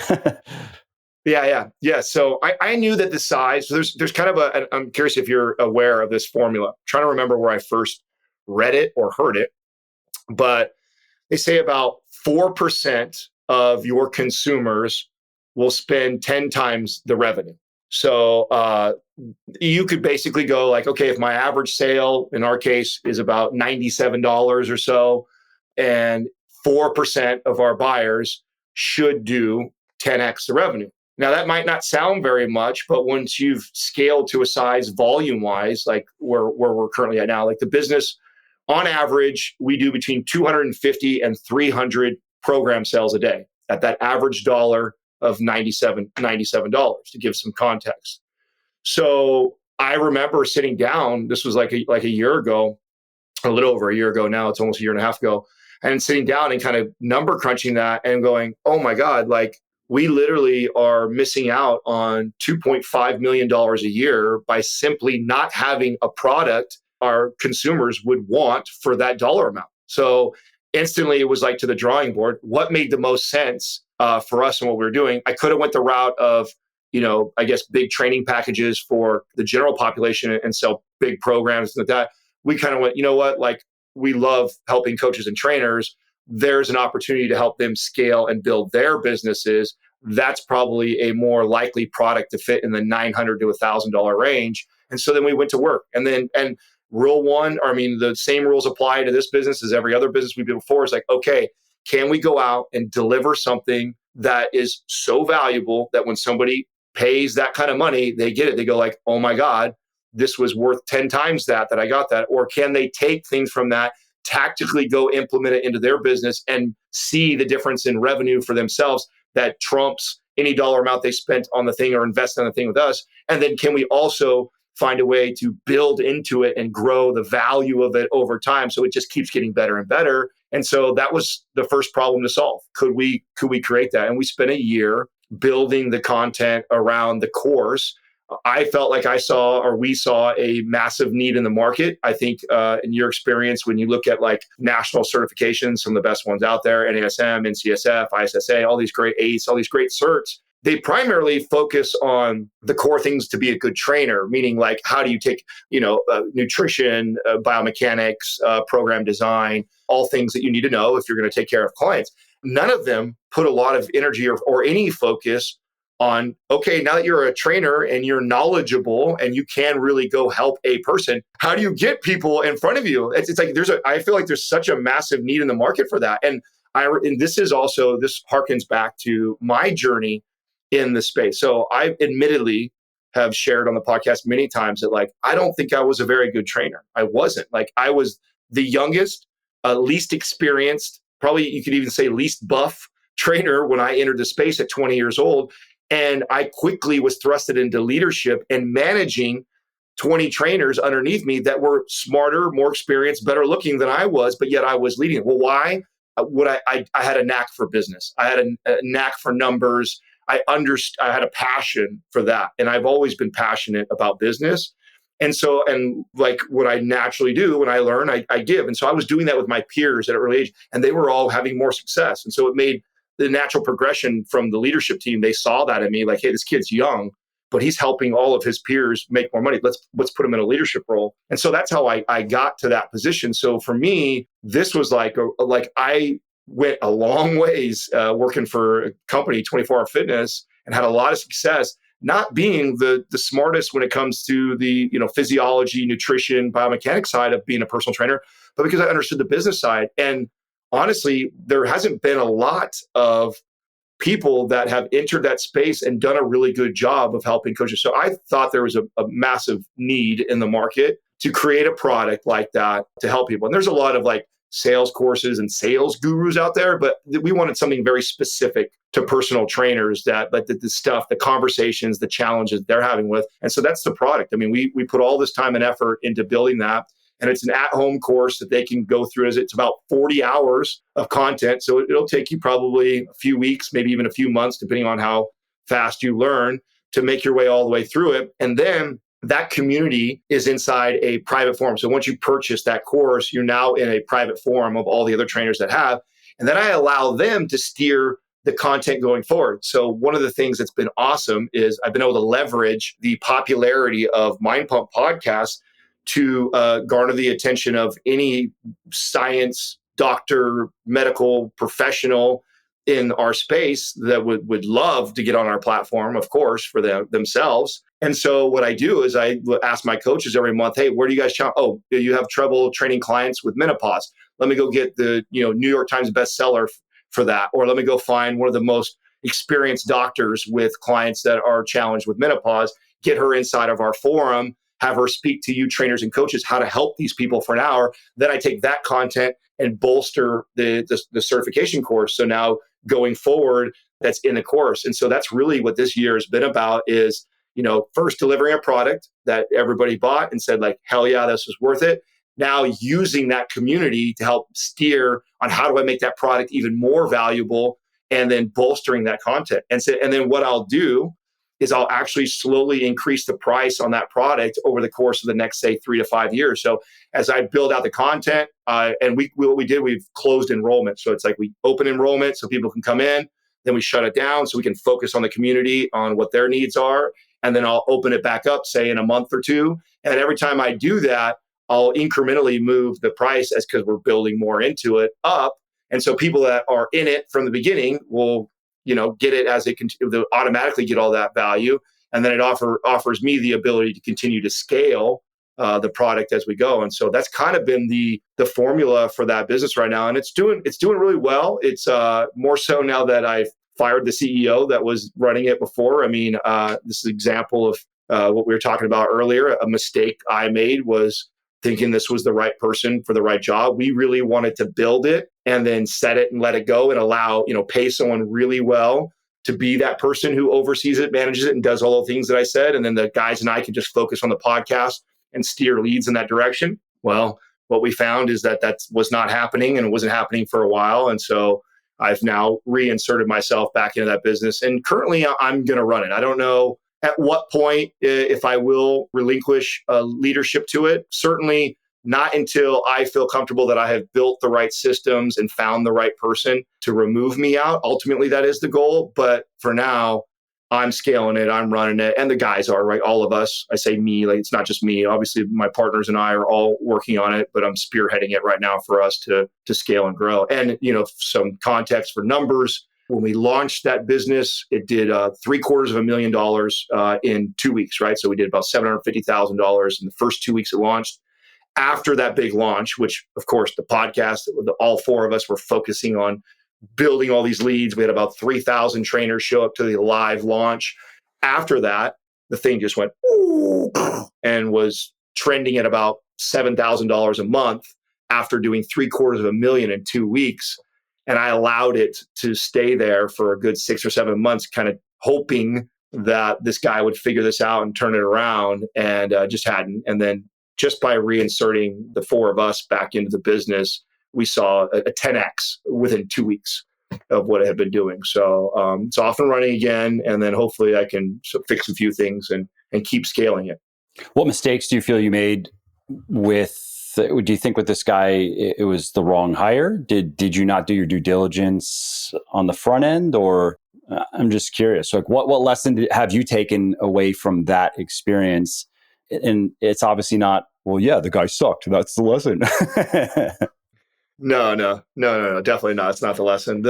S1: Yeah. So I knew that the size, so there's kind of I'm curious if you're aware of this formula. I'm trying to remember where I first read it or heard it, but they say about 4% of your consumers will spend 10 times the revenue. So you could basically go like, okay, if my average sale in our case is about $97 or so, and 4% of our buyers should do 10x the revenue. Now, that might not sound very much, but once you've scaled to a size volume-wise, like where we're currently at now, like the business, on average, we do between 250 and 300 program sales a day at that average dollar of $97 to give some context. So I remember sitting down, this was like a year ago, a little over a year ago now. It's almost a year and a half ago. And sitting down and kind of number crunching that and going, oh my God, like we literally are missing out on $2.5 million a year by simply not having a product our consumers would want for that dollar amount. So instantly it was like to the drawing board, what made the most sense for us and what we were doing? I could have went the route of, I guess big training packages for the general population and sell big programs and like that. We kind of went, you know what, like we love helping coaches and trainers. There's an opportunity to help them scale and build their businesses. That's probably a more likely product to fit in the $900 to $1,000 range. And so then we went to work. And rule one, the same rules apply to this business as every other business we've done before. Is like, okay, can we go out and deliver something that is so valuable that when somebody pays that kind of money, they get it. They go like, oh my God, this was worth 10 times that I got that. Or can they take things from that, tactically go implement it into their business and see the difference in revenue for themselves that trumps any dollar amount they spent on the thing or invest on the thing with us? And then can we also find a way to build into it and grow the value of it over time so it just keeps getting better and better? And so that was the first problem to solve. Could we create that? And we spent a year building the content around the course. I felt like we saw a massive need in the market. I think in your experience, when you look at like national certifications, some of the best ones out there, NASM, NCSF, ISSA, all these great ACE, all these great certs, they primarily focus on the core things to be a good trainer, meaning like how do you take, nutrition, biomechanics, program design, all things that you need to know if you're going to take care of clients. None of them put a lot of energy or any focus on, okay, now that you're a trainer and you're knowledgeable and you can really go help a person, how do you get people in front of you? It's like I feel like there's such a massive need in the market for that. And this harkens back to my journey in the space. So I admittedly have shared on the podcast many times that like, I don't think I was a very good trainer. I wasn't. Like I was the youngest, least experienced, probably you could even say least buff trainer when I entered the space at 20 years old. And I quickly was thrusted into leadership and managing 20 trainers underneath me that were smarter, more experienced, better looking than I was, but yet I was leading. Well, why? I had a knack for business. I had a knack for numbers. I had a passion for that. And I've always been passionate about business. And like what I naturally do when I learn, I give. And so I was doing that with my peers at an early age, and they were all having more success. And so it made the natural progression from the leadership team. They saw that in me, like, hey, this kid's young, but he's helping all of his peers make more money. Let's put him in a leadership role. And so that's how I got to that position. So for me, this was like I went a long ways working for a company, 24 Hour Fitness, and had a lot of success, not being the smartest when it comes to the physiology, nutrition, biomechanics side of being a personal trainer, but because I understood the business side. And honestly, there hasn't been a lot of people that have entered that space and done a really good job of helping coaches. So I thought there was a massive need in the market to create a product like that to help people. And there's a lot of like sales courses and sales gurus out there, but we wanted something very specific to personal trainers that like the stuff, the conversations, the challenges they're having with. And so that's the product. I mean, we put all this time and effort into building that. And it's an at-home course that they can go through. It's about 40 hours of content. So it'll take you probably a few weeks, maybe even a few months, depending on how fast you learn, to make your way all the way through it. And then that community is inside a private forum. So once you purchase that course, you're now in a private forum of all the other trainers that have. And then I allow them to steer the content going forward. So one of the things that's been awesome is I've been able to leverage the popularity of Mind Pump podcasts to garner the attention of any science, doctor, medical professional in our space that would love to get on our platform, of course, for themselves. And so what I do is I ask my coaches every month, hey, where do you guys challenge? Oh, you have trouble training clients with menopause. Let me go get the New York Times bestseller for that. Or let me go find one of the most experienced doctors with clients that are challenged with menopause, get her inside of our forum, have her speak to you trainers and coaches how to help these people for an hour. Then I take that content and bolster the certification course. So now going forward, that's in the course. And so that's really what this year has been about is, first delivering a product that everybody bought and said like, hell yeah, this was worth it. now using that community to help steer on how do I make that product even more valuable, and then bolstering that content. And then what I'll do is I'll actually slowly increase the price on that product over the course of the next, say, 3 to 5 years. So as I build out the content, and what we did, we've closed enrollment. So it's like we open enrollment so people can come in, then we shut it down so we can focus on the community, on what their needs are. And then I'll open it back up, say, in a month or two. And every time I do that, I'll incrementally move the price, as because we're building more into it, up. And so people that are in it from the beginning will, get it as they'll automatically get all that value. And then it offers me the ability to continue to scale the product as we go. And so that's kind of been the formula for that business right now. And it's doing really well. It's more so now that I've fired the CEO that was running it before. I mean, this is an example of what we were talking about earlier. A mistake I made was thinking this was the right person for the right job. We really wanted to build it and then set it and let it go and allow, pay someone really well to be that person who oversees it, manages it, and does all the things that I said. And then the guys and I can just focus on the podcast and steer leads in that direction. Well, what we found is that was not happening, and it wasn't happening for a while. And so I've now reinserted myself back into that business. And currently I'm going to run it. I don't know at what point, if I will relinquish leadership to it. Certainly not until I feel comfortable that I have built the right systems and found the right person to remove me out. Ultimately, that is the goal. But for now, I'm scaling it, I'm running it, and the guys are, right? All of us. I say me, like it's not just me. Obviously, my partners and I are all working on it, but I'm spearheading it right now for us to scale and grow. And, some context for numbers. When we launched that business, it did $750,000 in 2 weeks, right? So we did about $750,000 in the first 2 weeks it launched. After that big launch, which of course the podcast, all four of us were focusing on building all these leads. We had about 3,000 trainers show up to the live launch. After that, the thing just went and was trending at about $7,000 a month after doing $750,000 in 2 weeks. And I allowed it to stay there for a good 6 or 7 months, kind of hoping that this guy would figure this out and turn it around, and just hadn't. And then just by reinserting the four of us back into the business, we saw a 10x within 2 weeks of what it had been doing. So it's off and running again. And then hopefully I can fix a few things and keep scaling it.
S2: What mistakes do you feel you made do you think with this guy, it was the wrong hire? Did you not do your due diligence on the front end? Or I'm just curious, like what lesson have you taken away from that experience? And it's obviously not, well, yeah, the guy sucked. That's the lesson.
S1: No, definitely not. It's not the lesson.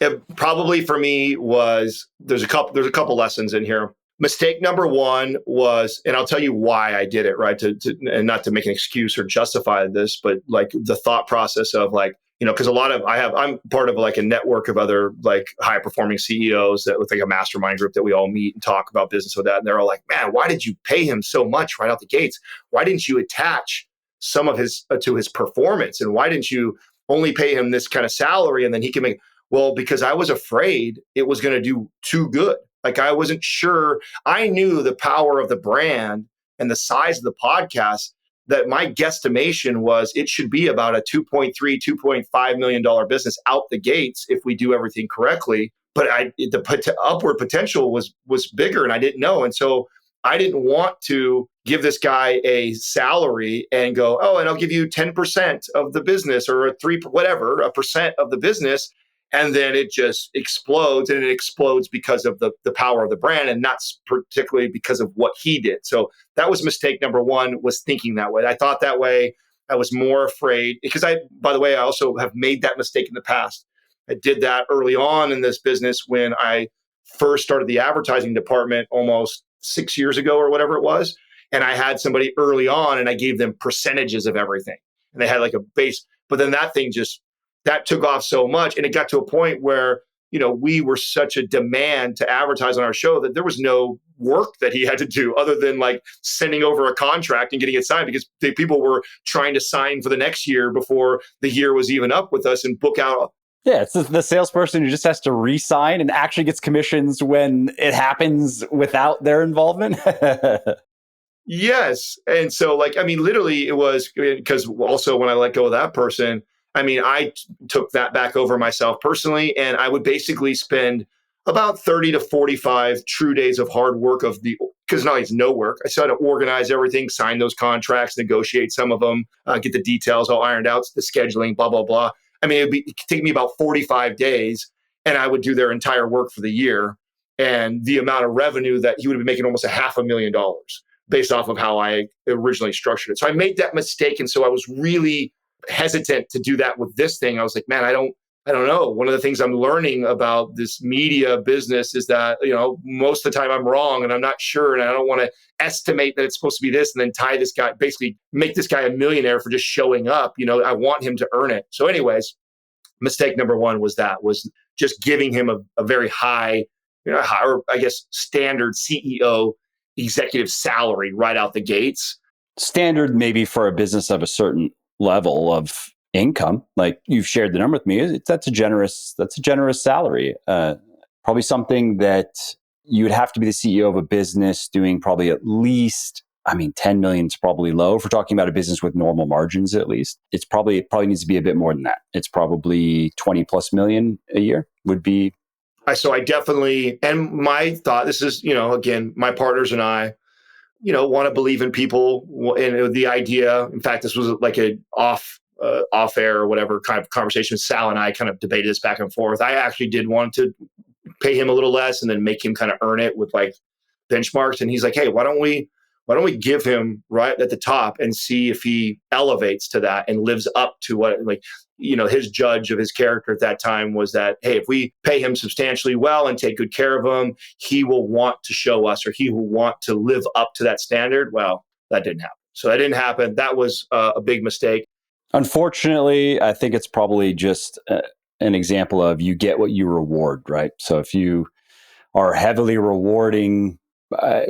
S1: It probably for me was, there's a couple lessons in here. Mistake number one was, and I'll tell you why I did it, right? And not to make an excuse or justify this, but like the thought process of like, because I'm part of like a network of other like high performing CEOs that look like a mastermind group that we all meet and talk about business with that. And they're all like, man, why did you pay him so much right out the gates? Why didn't you attach some of his to his performance? And why didn't you only pay him this kind of salary and then he can make, well, because I was afraid it was going to do too good. Like I wasn't sure. I knew the power of the brand and the size of the podcast, that my guesstimation was it should be about a $2.3, $2.5 million business out the gates if we do everything correctly. But the upward potential was bigger, and I didn't know. And so I didn't want to give this guy a salary and go, oh, and I'll give you 10% of the business or a percent of the business. And then it just explodes, and it explodes because of the power of the brand and not particularly because of what he did. So that was mistake number one, was thinking that way. I thought that way. I was more afraid because by the way, I also have made that mistake in the past. I did that early on in this business when I first started the advertising department almost 6 years ago or whatever it was. And I had somebody early on and I gave them percentages of everything. And they had like a base, but then that took off so much. And it got to a point where, we were such a demand to advertise on our show that there was no work that he had to do other than like sending over a contract and getting it signed, because people were trying to sign for the next year before the year was even up with us and book out.
S2: Yeah, it's the salesperson who just has to re-sign and actually gets commissions when it happens without their involvement.
S1: Yes. And so, like, I mean, literally, it was because also when I let go of that person, I mean, took that back over myself personally. And I would basically spend about 30 to 45 true days of hard work because not only it's no work, I still had to organize everything, sign those contracts, negotiate some of them, get the details all ironed out, the scheduling, blah, blah, blah. I mean, it could take me about 45 days and I would do their entire work for the year. And the amount of revenue that he would be making almost $500,000 based off of how I originally structured it. So I made that mistake. And so I was really hesitant to do that with this thing. I was like, man, I don't know. One of the things I'm learning about this media business is that, most of the time I'm wrong and I'm not sure. And I don't want to estimate that it's supposed to be this and then tie this guy, basically make this guy a millionaire for just showing up. I want him to earn it. So anyways, mistake number one was just giving him a very high, or I guess standard CEO executive salary right out the gates.
S2: Standard maybe for a business of a certain level of income, like you've shared the number with me, that's a generous salary. Probably something that you would have to be the CEO of a business doing probably at least, 10 million is probably low. If we're talking about a business with normal margins, at least, it probably needs to be a bit more than that. It's probably 20 plus million a year would be.
S1: So I definitely, and my thought, this is, again, my partners and I, want to believe in people and the idea. In fact, this was like a off air or whatever kind of conversation. Sal and I kind of debated this back and forth. I actually did want to pay him a little less and then make him kind of earn it with like benchmarks. And he's like, hey, why don't we give him right at the top and see if he elevates to that and lives up to what, his judge of his character at that time was that, hey, if we pay him substantially well and take good care of him, he will want to show us, or he will want to live up to that standard. Well, that didn't happen. So that didn't happen. That was a big mistake.
S2: Unfortunately, I think it's probably just an example of you get what you reward, right? So if you are heavily rewarding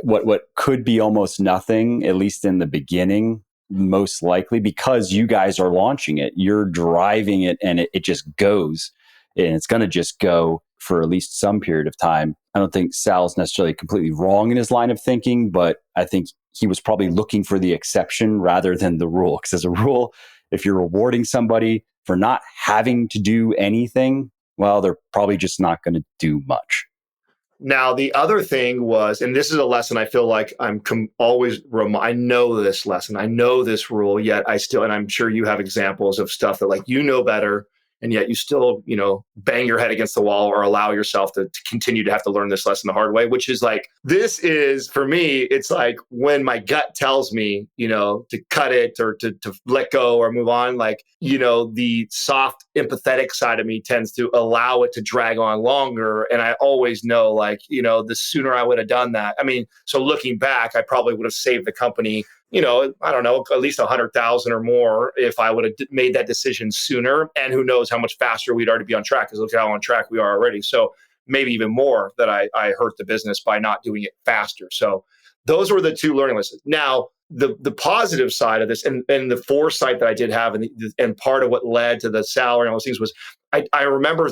S2: what could be almost nothing, at least in the beginning, most likely because you guys are launching it, you're driving it, and it just goes, and it's going to just go for at least some period of time. I don't think Sal's necessarily completely wrong in his line of thinking, but I think he was probably looking for the exception rather than the rule. Because as a rule, if you're rewarding somebody for not having to do anything, well, they're probably just not going to do much.
S1: Now, the other thing was, and this is a lesson I feel like I know this lesson, I know this rule, yet and I'm sure you have examples of stuff that like, better, and yet you still, bang your head against the wall or allow yourself to continue to have to learn this lesson the hard way, which is like, this is, for me, it's like when my gut tells me, to cut it or to let go or move on, like, the soft, empathetic side of me tends to allow it to drag on longer. And I always know, like, the sooner I would have done that. I mean, so looking back, I probably would have saved the company, I don't know, at least 100,000 or more if I would have made that decision sooner. And who knows how much faster we'd already be on track, because look how on track we are already. So maybe even more that I hurt the business by not doing it faster. So those were the two learning lessons. Now, the positive side of this and the foresight that I did have and part of what led to the salary and all those things was I remember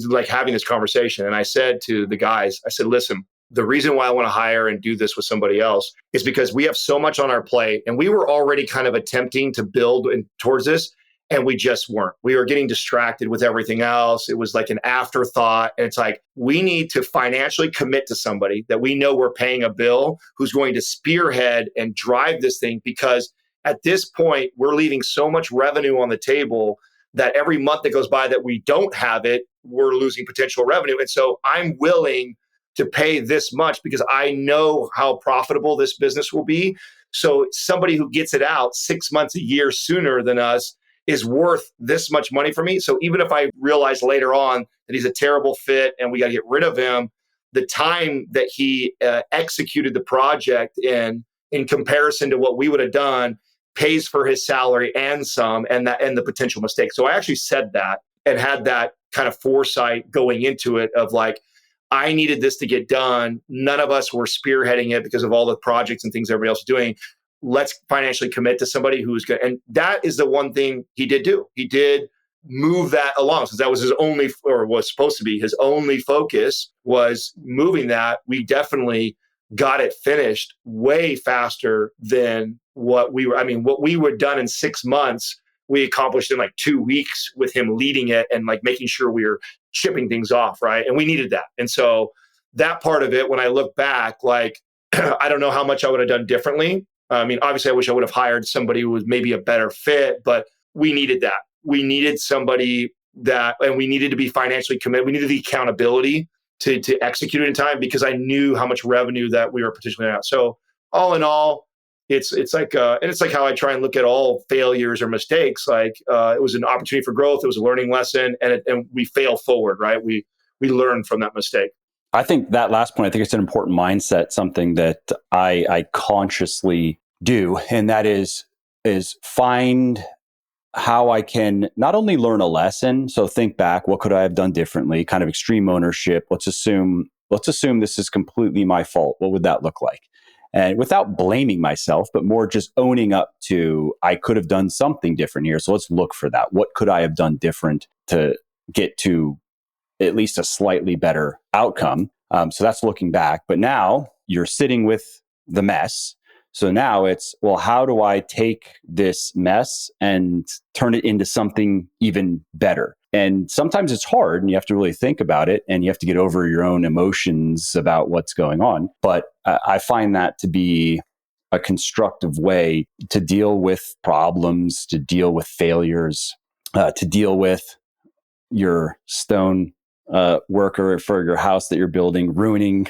S1: like having this conversation, and I said to the guys, I said, listen, the reason why I want to hire and do this with somebody else is because we have so much on our plate, and we were already kind of attempting to build towards this, and we just weren't. We were getting distracted with everything else. It was like an afterthought. And it's like, we need to financially commit to somebody that we know we're paying a bill, who's going to spearhead and drive this thing, because at this point, we're leaving so much revenue on the table that every month that goes by that we don't have it, we're losing potential revenue. And so I'm willing to pay this much because I know how profitable this business will be. So somebody who gets it out 6 months, a year sooner than us is worth this much money for me. So even if I realize later on that he's a terrible fit and we got to get rid of him, the time that he executed the project in comparison to what we would have done pays for his salary and some, and the potential mistake. So I actually said that and had that kind of foresight going into it of like, I needed this to get done. None of us were spearheading it because of all the projects and things everybody else is doing. Let's financially commit to somebody who's good. And that is the one thing he did do. He did move that along, since that was his only, or was supposed to be his only focus, was moving that. We definitely got it finished way faster than what we were. I mean, what we were done in 6 months, we accomplished in like 2 weeks with him leading it and like making sure we were shipping things off, right? And we needed that. And so that part of it, when I look back, like I don't know how much I would have done differently. I mean, obviously, I wish I would have hired somebody who was maybe a better fit, but we needed that. We needed somebody that, and we needed to be financially committed. We needed the accountability to execute it in time because I knew how much revenue that we were potentially at. So all in all, it's like and it's like how I try and look at all failures or mistakes. Like it was an opportunity for growth. It was a learning lesson, and we fail forward, right? We learn from that mistake.
S2: I think that last point, I think it's an important mindset, something that I consciously do, and that is find how I can not only learn a lesson, so think back, what could I have done differently? Kind of extreme ownership. Let's assume this is completely my fault. What would that look like? And without blaming myself, but more just owning up to, I could have done something different here. So let's look for that. What could I have done different to get to at least a slightly better outcome? So that's looking back. But now you're sitting with the mess. So now it's, well, how do I take this mess and turn it into something even better? And sometimes it's hard and you have to really think about it and you have to get over your own emotions about what's going on. But I find that to be a constructive way to deal with problems, to deal with failures, to deal with your stone worker for your house that you're building, ruining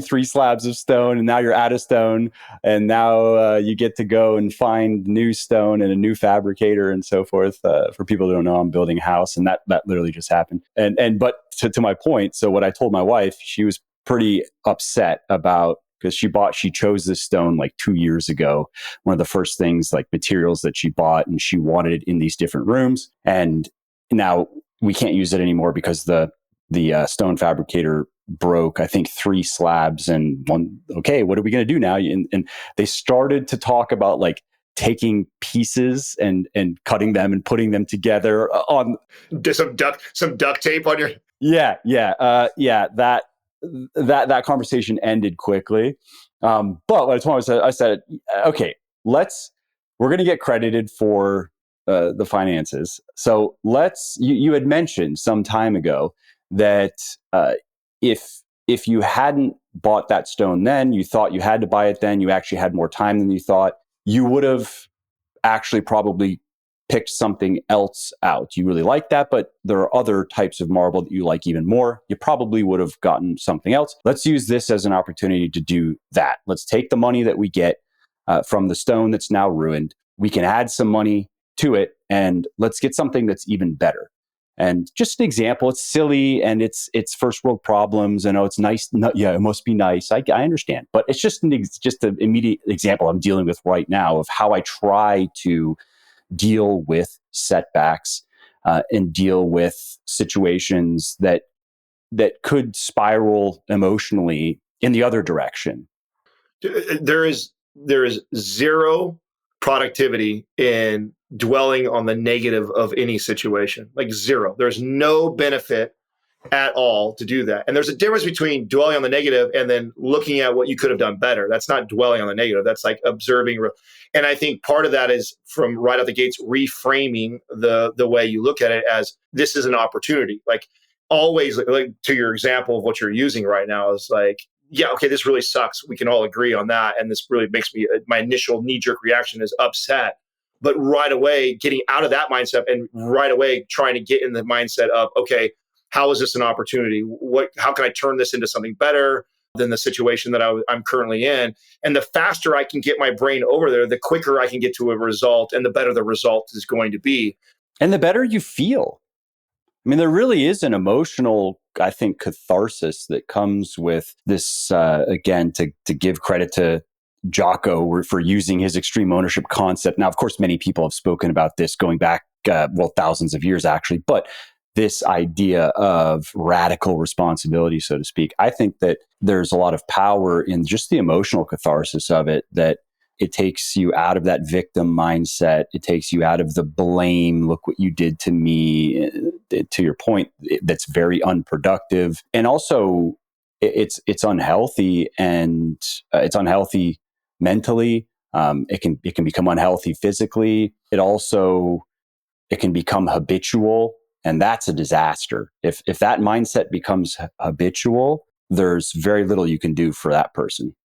S2: 3 slabs of stone, and now you're out of stone, and now you get to go and find new stone and a new fabricator and so forth. For people who don't know, I'm building a house, and that literally just happened. But to my point, so what I told my wife, she was pretty upset about, because she chose this stone like 2 years ago, one of the first things, like materials that she bought, and she wanted it in these different rooms, and now we can't use it anymore because the stone fabricator broke, I think, 3 slabs and one. Okay, what are we going to do now? And they started to talk about like taking pieces and cutting them and putting them together on
S1: some duct tape on your.
S2: That conversation ended quickly. But what I told him, I said, okay, we're going to get credited for the finances. So you had mentioned some time ago that if you hadn't bought that stone then, you thought you had to buy it then, you actually had more time than you thought, you would have actually probably picked something else out. You really like that, but there are other types of marble that you like even more. You probably would have gotten something else. Let's use this as an opportunity to do that. Let's take the money that we get from the stone that's now ruined. We can add some money to it, and let's get something that's even better. And just an example, it's silly and it's first world problems. And it's nice. It must be nice. I understand, but it's just an immediate example I'm dealing with right now of how I try to deal with setbacks and deal with situations that could spiral emotionally in the other direction.
S1: There is zero productivity in dwelling on the negative of any situation, like zero. There's no benefit at all to do that. And there's a difference between dwelling on the negative and then looking at what you could have done better. That's not dwelling on the negative. That's like observing. And I think part of that is from right out the gates, reframing the way you look at it as this is an opportunity. Like always, like to your example of what you're using right now is like, yeah, okay, this really sucks. We can all agree on that. And this really makes me, my initial knee-jerk reaction is upset. But right away, getting out of that mindset and right away trying to get in the mindset of, okay, how is this an opportunity? How can I turn this into something better than the situation that I'm currently in? And the faster I can get my brain over there, the quicker I can get to a result, and the better the result is going to be.
S2: And the better you feel. I mean, there really is an emotional, I think, catharsis that comes with this, again, to give credit to Jocko for using his extreme ownership concept. Now, of course, many people have spoken about this going back, thousands of years, actually. But this idea of radical responsibility, so to speak, I think that there's a lot of power in just the emotional catharsis of it, that it takes you out of that victim mindset. It takes you out of the blame. Look what you did to me. To your point, that's very unproductive. And also, it's unhealthy, and it's unhealthy mentally. It can become unhealthy physically. It can become habitual, and that's a disaster. If that mindset becomes habitual, there's very little you can do for that person.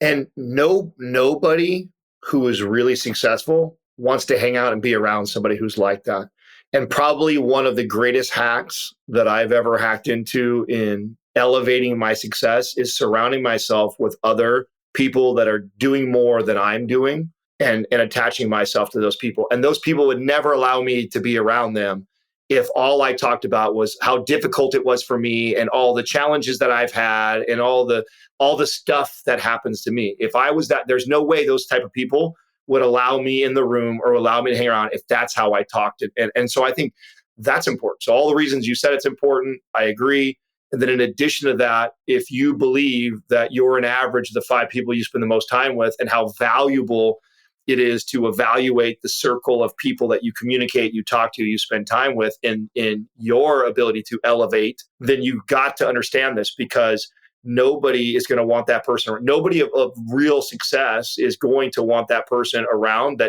S1: And nobody who is really successful wants to hang out and be around somebody who's like that. And probably one of the greatest hacks that I've ever hacked into in elevating my success is surrounding myself with other people that are doing more than I'm doing, and attaching myself to those people. And those people would never allow me to be around them if all I talked about was how difficult it was for me and all the challenges that I've had and all the stuff that happens to me. If I was that, there's no way those type of people would allow me in the room or allow me to hang around if that's how I talked. And so I think that's important. So all the reasons you said it's important, I agree. And then in addition to that, if you believe that you're an average of the 5 people you spend the most time with, and how valuable it is to evaluate the circle of people that you communicate, you talk to, you spend time with in your ability to elevate, then you've got to understand this, because nobody is going to want that person. Nobody of real success is going to want that person around,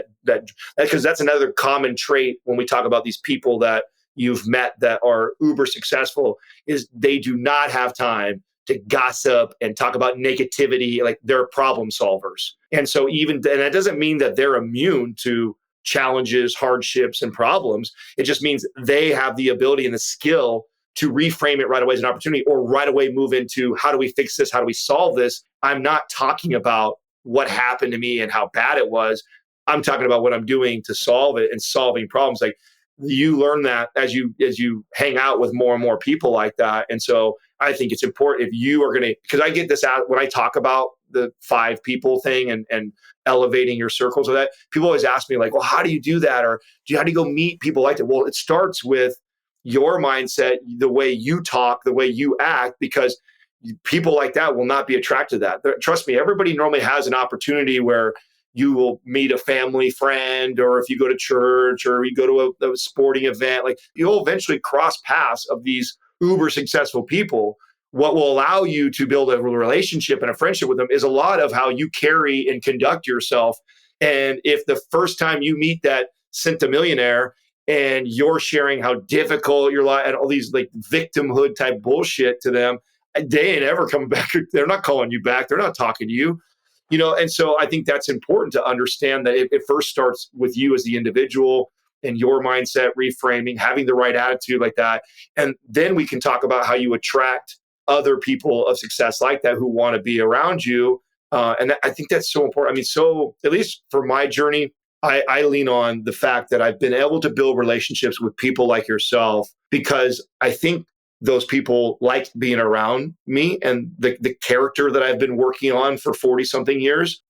S1: because that's another common trait when we talk about these people that you've met that are uber successful, is they do not have time to gossip and talk about negativity. Like, they're problem solvers. And so and that doesn't mean that they're immune to challenges, hardships, and problems. It just means they have the ability and the skill to reframe it right away as an opportunity, or right away move into, how do we fix this? How do we solve this? I'm not talking about what happened to me and how bad it was. I'm talking about what I'm doing to solve it and solving problems. Like, you learn that as you hang out with more and more people like that. And so I think it's important, if you are going to, because I get this out when I talk about the 5 people thing and elevating your circles of that. People always ask me, like, well, how do you do that? Or how do you go meet people like that? Well, it starts with your mindset, the way you talk, the way you act, because people like that will not be attracted to that. Trust me, everybody normally has an opportunity where you will meet a family friend, or if you go to church, or you go to a sporting event, like, you'll eventually cross paths of these uber successful people. What will allow you to build a relationship and a friendship with them is a lot of how you carry and conduct yourself. And if the first time you meet that centimillionaire and you're sharing how difficult your life and all these like victimhood type bullshit to them, they ain't ever coming back. They're not calling you back. They're not talking to you. And so I think that's important to understand, that it first starts with you as the individual and your mindset, reframing, having the right attitude like that. And then we can talk about how you attract other people of success like that who want to be around you. I think that's so important. I mean, so at least for my journey, I lean on the fact that I've been able to build relationships with people like yourself, because I think those people like being around me and the character that I've been working on for 40 something years.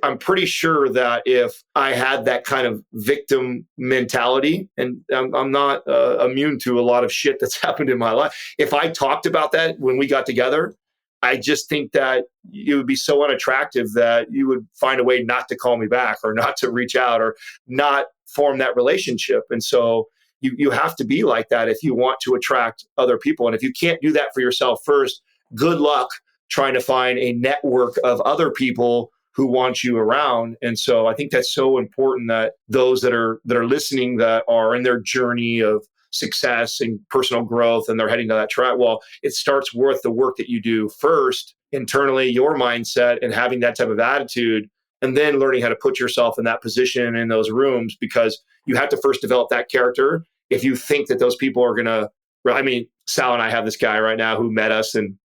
S1: I'm pretty sure that if I had that kind of victim mentality, and I'm not immune to a lot of shit that's happened in my life. If I talked about that when we got together, I just think that it would be so unattractive that you would find a way not to call me back, or not to reach out, or not form that relationship. And so you have to be like that if you want to attract other people. And if you can't do that for yourself first, good luck trying to find a network of other people who want you around. And so I think that's so important, that those that are listening, that are in their journey of success and personal growth, and they're heading to that track, well, it starts with the work that you do first internally, your mindset, and having that type of attitude, and then learning how to put yourself in that position in those rooms, because you have to first develop that character. If you think that those people are going to, I mean, Sal and I have this guy right now who met us, and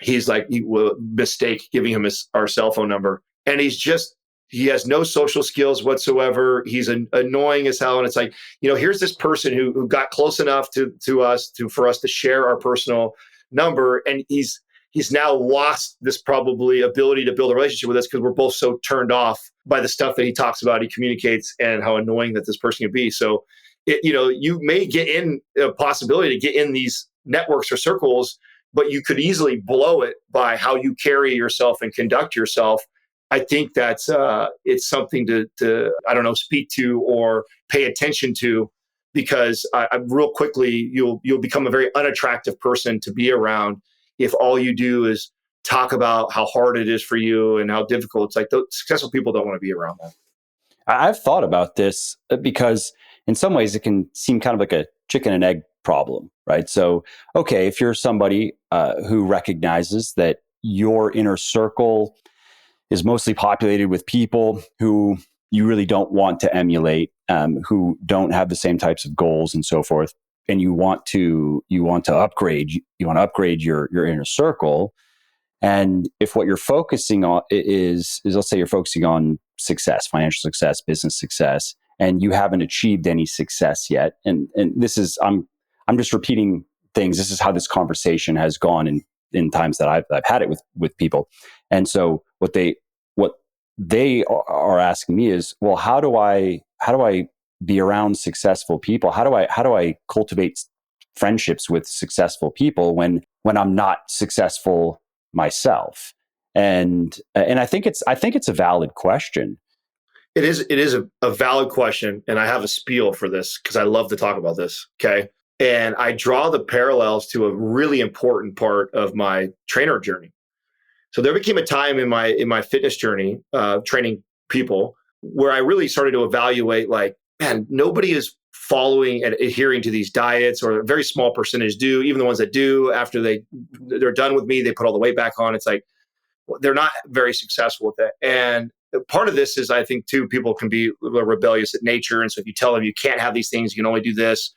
S1: he's like, he will mistake giving him our cell phone number. And he has no social skills whatsoever. He's annoying as hell. And it's like, here's this person who got close enough to us for us to share our personal number. And he's now lost this probably ability to build a relationship with us, because we're both so turned off by the stuff that he talks about, he communicates, and how annoying that this person can be. So, you may get in a possibility to get in these networks or circles, but you could easily blow it by how you carry yourself and conduct yourself. I think that's it's something to I don't know, speak to or pay attention to, because I real quickly you'll become a very unattractive person to be around if all you do is talk about how hard it is for you and how difficult. It's like those successful people don't want to be around that.
S2: I've thought about this because in some ways it can seem kind of like a chicken and egg problem, right? So, okay, if you're somebody who recognizes that your inner circle is mostly populated with people who you really don't want to emulate, who don't have the same types of goals and so forth, and you want to upgrade your inner circle. And if what you're focusing on is let's say you're focusing on success, financial success, business success, and you haven't achieved any success yet, and this is I'm just repeating things. This is how this conversation has gone in times that I've had it with people. And so what they are asking me is, well, how do I be around successful people? How do I cultivate friendships with successful people when I'm not successful myself? And I think it's a valid question.
S1: It is a valid question, and I have a spiel for this because I love to talk about this. Okay. And I draw the parallels to a really important part of my trainer journey. So there became a time in my fitness journey, training people, where I really started to evaluate, like, man, nobody is following and adhering to these diets, or a very small percentage do. Even the ones that do, after they're done with me, they put all the weight back on. It's like, they're not very successful with it. And part of this is, I think, too, people can be rebellious at nature. And so if you tell them you can't have these things, you can only do this,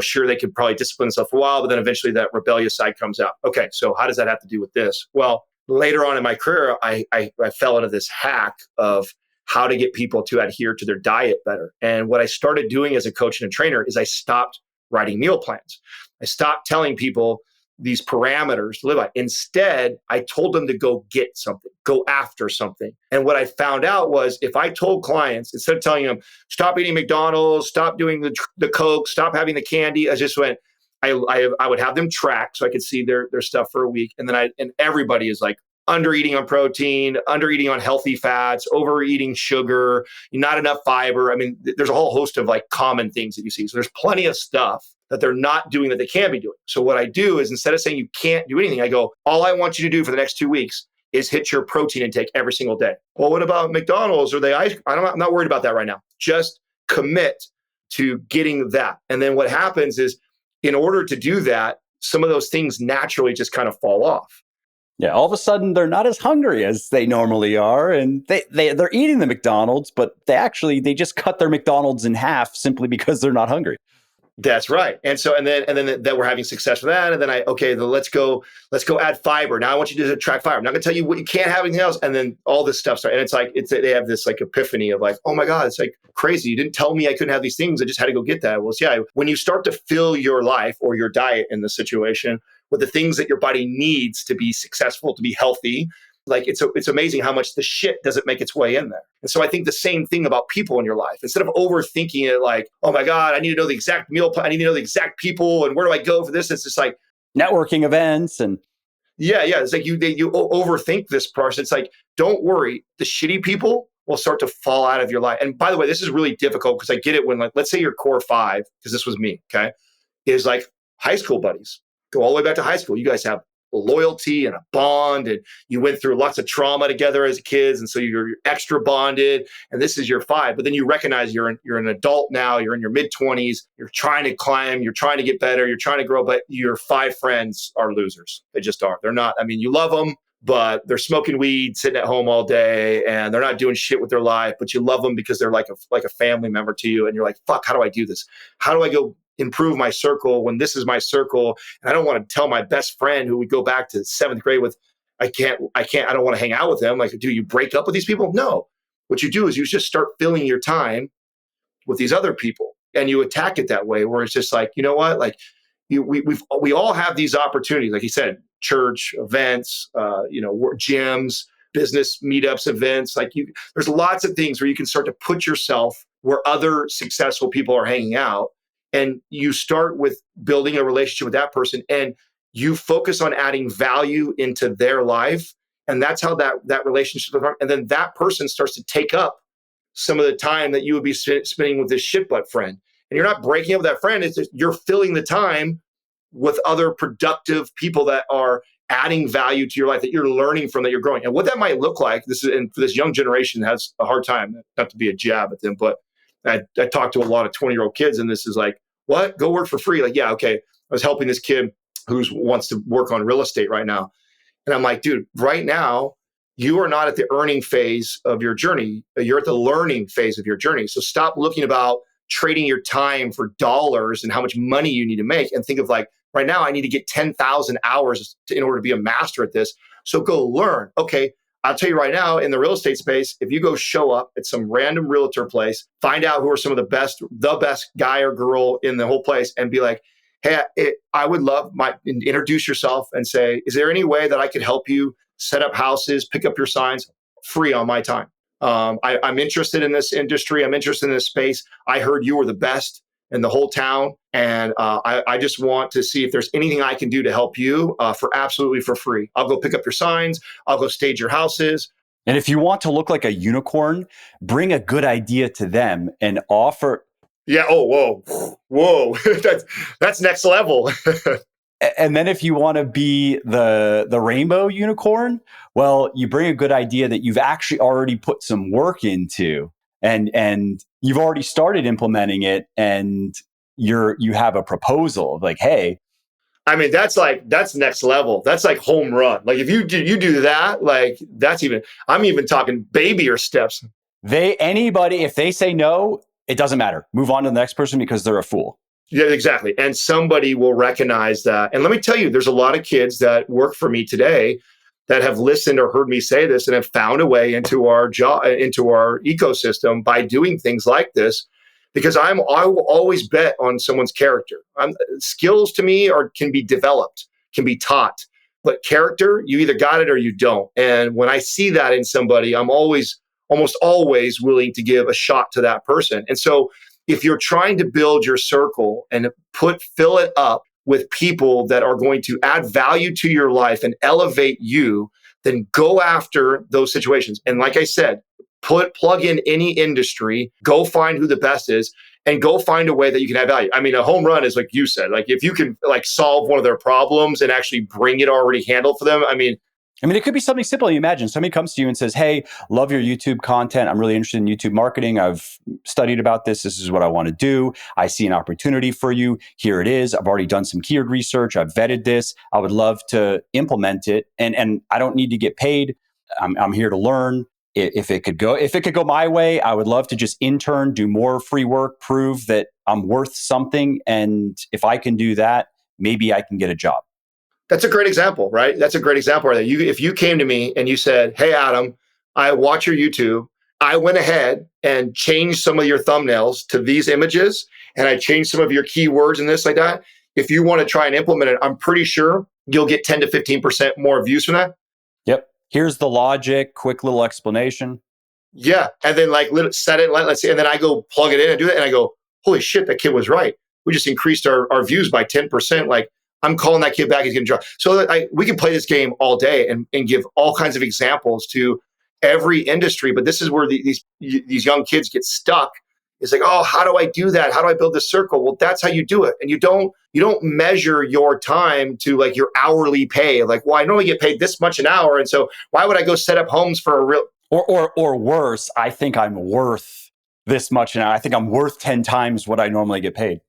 S1: sure, they could probably discipline themselves for a while, but then eventually that rebellious side comes out. Okay, so how does that have to do with this? Well, later on in my career, I fell into this hack of how to get people to adhere to their diet better. And what I started doing as a coach and a trainer is I stopped writing meal plans. I stopped telling people these parameters to live by. Instead, I told them to go get something, go after something. And what I found out was, if I told clients, instead of telling them, stop eating McDonald's, stop doing the Coke, stop having the candy, I just went, I would have them track so I could see their stuff for a week. And then everybody is like, under-eating on protein, under-eating on healthy fats, overeating sugar, not enough fiber. I mean, there's a whole host of like common things that you see. So there's plenty of stuff that they're not doing that they can be doing. So what I do is, instead of saying you can't do anything, I go, all I want you to do for the next 2 weeks is hit your protein intake every single day. Well, what about McDonald's or the ice? I'm not worried about that right now. Just commit to getting that. And then what happens is, in order to do that, some of those things naturally just kind of fall off.
S2: Yeah, all of a sudden they're not as hungry as they normally are, and they're eating the McDonald's, but they just cut their McDonald's in half simply because they're not hungry.
S1: That's right. And so, and then that we're having success with that. And then let's go add fiber. Now I want you to track fiber. I'm not going to tell you what you can't have, anything else. And then all this stuff starts. And it's like, they have this like epiphany of like, oh my God, it's like crazy. You didn't tell me I couldn't have these things. I just had to go get that. Well, yeah, when you start to fill your life or your diet in this situation with the things that your body needs to be successful, to be healthy, like it's amazing how much the shit doesn't make its way in there. And so I think the same thing about people in your life. Instead of overthinking it like, oh my God, I need to know the exact meal plan, I need to know the exact people, and where do I go for this? It's just like
S2: networking events and
S1: yeah. It's like you overthink this person. It's like, don't worry, the shitty people will start to fall out of your life. And by the way, this is really difficult because I get it when, like, let's say your core five, because this was me, okay, is like high school buddies. Go all the way back to high school. You guys have loyalty and a bond, and you went through lots of trauma together as kids, and so you're extra bonded, and this is your five. But then you recognize you're an adult now, you're in your mid-20s, you're trying to climb, you're trying to get better, you're trying to grow, but your five friends are losers. They just are. They're not, I mean, you love them, but they're smoking weed, sitting at home all day, and they're not doing shit with their life, but you love them because they're like a family member to you, and you're like, fuck, how do I do this? How do I go improve my circle when this is my circle? And I don't want to tell my best friend who we go back to 7th grade with, I don't want to hang out with them. Like, do you break up with these people? No. What you do is you just start filling your time with these other people, and you attack it that way, where it's just like, you know what? Like, we all have these opportunities. Like you said, church, events, gyms, business meetups, events. Like there's lots of things where you can start to put yourself where other successful people are hanging out. And you start with building a relationship with that person, and you focus on adding value into their life. And that's how that relationship, and then that person starts to take up some of the time that you would be spending with this shitbutt friend. And you're not breaking up with that friend. It's just, you're filling the time with other productive people that are adding value to your life, that you're learning from, that you're growing. And what that might look like, this is, and for this young generation that has a hard time, not to be a jab at them, but I talk to a lot of 20-year-old kids, and this is like, what? Go work for free? Like, yeah, okay. I was helping this kid who wants to work on real estate right now. And I'm like, dude, right now, you are not at the earning phase of your journey. You're at the learning phase of your journey. So stop looking about trading your time for dollars and how much money you need to make, and think of like, right now, I need to get 10,000 hours in order to be a master at this. So go learn. Okay, I'll tell you right now, in the real estate space, if you go show up at some random realtor place, find out who are some of the best guy or girl in the whole place, and be like, hey, I would love introduce yourself and say, is there any way that I could help you set up houses, pick up your signs free on my time? I'm interested in this industry. I'm interested in this space. I heard you were the best in the whole town. And I just want to see if there's anything I can do to help you absolutely for free. I'll go pick up your signs. I'll go stage your houses.
S2: And if you want to look like a unicorn, bring a good idea to them and offer.
S1: Yeah. Oh, whoa. that's next level.
S2: And then if you want to be the rainbow unicorn, well, you bring a good idea that you've actually already put some work into, and you've already started implementing it, and you have a proposal like, hey.
S1: I mean, that's next level. That's like home run. Like if you do that, like I'm even talking babier steps.
S2: If they say no, it doesn't matter. Move on to the next person because they're a fool.
S1: Yeah, exactly. And somebody will recognize that. And let me tell you, there's a lot of kids that work for me today that have listened or heard me say this and have found a way into our ecosystem by doing things like this. Because I will always bet on someone's character. Skills to me can be developed, can be taught, but character, you either got it or you don't. And when I see that in somebody, I'm almost always willing to give a shot to that person. And so if you're trying to build your circle and fill it up with people that are going to add value to your life and elevate you, then go after those situations. And like I said, plug in any industry, go find who the best is, and go find a way that you can add value. I mean, a home run is like you said, like if you can like solve one of their problems and actually bring it already handled for them. I mean,
S2: it could be something simple. You imagine somebody comes to you and says, hey, love your YouTube content. I'm really interested in YouTube marketing. I've studied about this. This is what I want to do. I see an opportunity for you. Here it is. I've already done some keyword research. I've vetted this. I would love to implement it. And I don't need to get paid. I'm here to learn. If it could go my way, I would love to just intern, do more free work, prove that I'm worth something. And if I can do that, maybe I can get a job.
S1: That's a great example, right? That's a great example. If you came to me and you said, hey, Adam, I watch your YouTube. I went ahead and changed some of your thumbnails to these images, and I changed some of your keywords and this like that. If you want to try and implement it, I'm pretty sure you'll get 10 to 15% more views from that.
S2: Yep. Here's the logic, quick little explanation.
S1: Yeah. And then set it, let's see. And then I go plug it in and do it. And I go, holy shit, that kid was right. We just increased our views by 10%. Like I'm calling that kid back. He's going to drop. So we can play this game all day and give all kinds of examples to every industry. But this is where these young kids get stuck. It's like, oh, how do I do that? How do I build this circle? Well, that's how you do it. And you don't measure your time to like your hourly pay. Like, well, I normally get paid this much an hour. And so why would I go set up homes for a real...
S2: Or worse, I think I'm worth this much an hour. I think I'm worth 10 times what I normally get paid.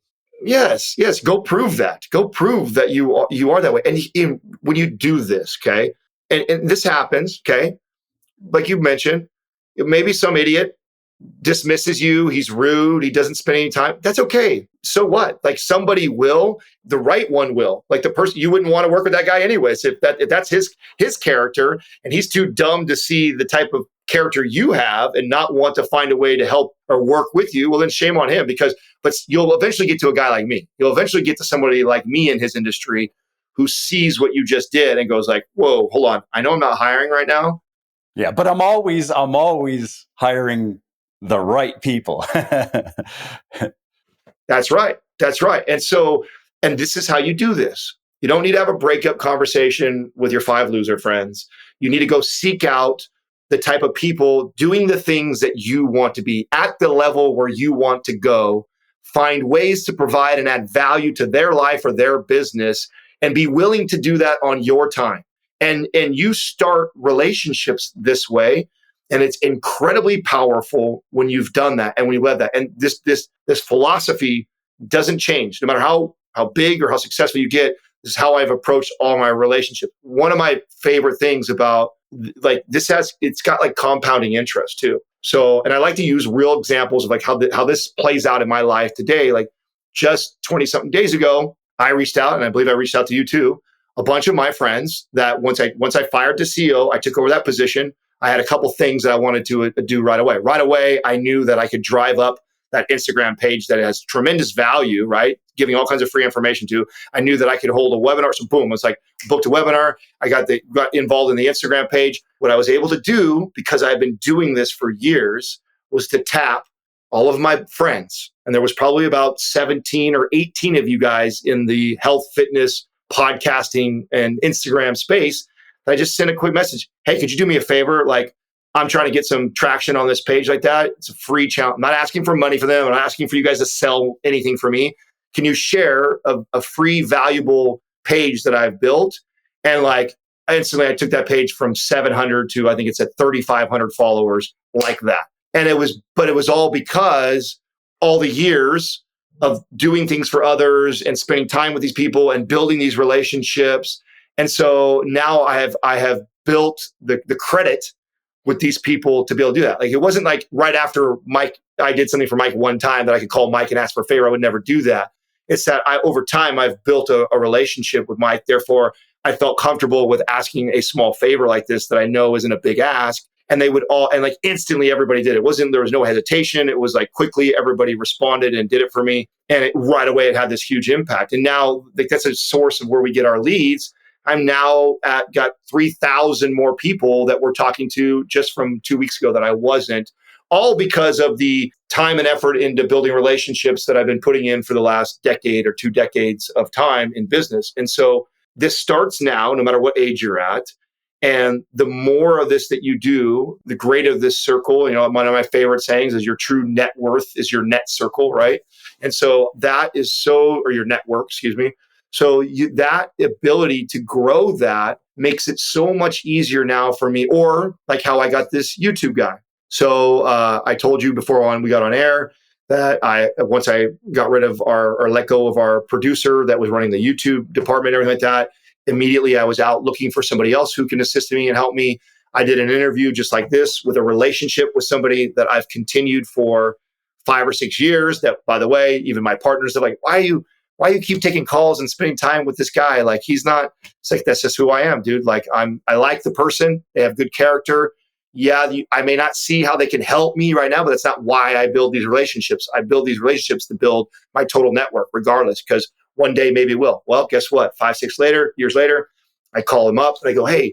S1: Yes. Go prove that. Go prove that you are that way. And when you do this, okay, and this happens, okay, like you mentioned, maybe some idiot dismisses you, he's rude, he doesn't spend any time. That's okay. So what? Like somebody will, the right one will. Like the person, you wouldn't want to work with that guy anyways. If that's his character and he's too dumb to see the type of character you have and not want to find a way to help or work with you, well then shame on him but you'll eventually get to a guy like me. You'll eventually get to somebody like me in his industry who sees what you just did and goes like, whoa, hold on. I know I'm not hiring right now.
S2: Yeah, but I'm always hiring the right people.
S1: That's right. And this is how you do this. You don't need to have a breakup conversation with your 5 loser friends. You need to go seek out the type of people doing the things that you want to be at the level where you want to go, find ways to provide and add value to their life or their business, and be willing to do that on your time. And you start relationships this way. And it's incredibly powerful when you've done that and when you led that. And this philosophy doesn't change no matter how big or how successful you get. This is how I've approached all my relationships. One of my favorite things about it's got like compounding interest too. So, and I like to use real examples of like how this plays out in my life today. Like just 20 something days ago, I reached out, and I believe I reached out to you too, a bunch of my friends that once I fired the CEO, I took over that position. I had a couple things that I wanted to do right away. Right away, I knew that I could drive up that Instagram page that has tremendous value, right? Giving all kinds of free information to. I knew that I could hold a webinar. So boom, it's like booked a webinar. I got involved in the Instagram page. What I was able to do, because I've been doing this for years, was to tap all of my friends. And there was probably about 17 or 18 of you guys in the health, fitness, podcasting, and Instagram space. I just sent a quick message. Hey, could you do me a favor? Like, I'm trying to get some traction on this page like that. It's a free challenge. I'm not asking for money for them. I'm not asking for you guys to sell anything for me. Can you share a free, valuable page that I've built? And like instantly, I took that page from 700 to I think it's at 3,500 followers like that. And it was all because all the years of doing things for others and spending time with these people and building these relationships. And so now I have built the credit with these people to be able to do that. Like it wasn't like right after Mike, I did something for Mike one time that I could call Mike and ask for a favor. I would never do that. It's that over time I've built a relationship with Mike. Therefore, I felt comfortable with asking a small favor like this that I know isn't a big ask. And they would all, and like instantly everybody did it. There was no hesitation. It was like quickly everybody responded and did it for me. And right away it had this huge impact. And now like that's a source of where we get our leads. I'm now got 3,000 more people that we're talking to just from 2 weeks ago that I wasn't, all because of the time and effort into building relationships that I've been putting in for the last decade or 2 decades of time in business. And so this starts now, no matter what age you're at. And the more of this that you do, the greater this circle. You know, one of my favorite sayings is your true net worth is your net circle, right? And so that is or your network, excuse me. So that ability to grow that makes it so much easier now for me, or like how I got this YouTube guy. So I told you before we got on air that once I got rid of or let go of our producer that was running the YouTube department, everything like that, immediately I was out looking for somebody else who can assist me and help me. I did an interview just like this with a relationship with somebody that I've continued for 5 or 6 years. That, by the way, even my partners are like, why you keep taking calls and spending time with this guy? Like, he's not, it's like, that's just who I am, dude. Like I like the person. They have good character. Yeah. I may not see how they can help me right now, but that's not why I build these relationships. I build these relationships to build my total network regardless, because one day maybe it will. Well, guess what? 5, 6 years later, I call him up and I go, hey, I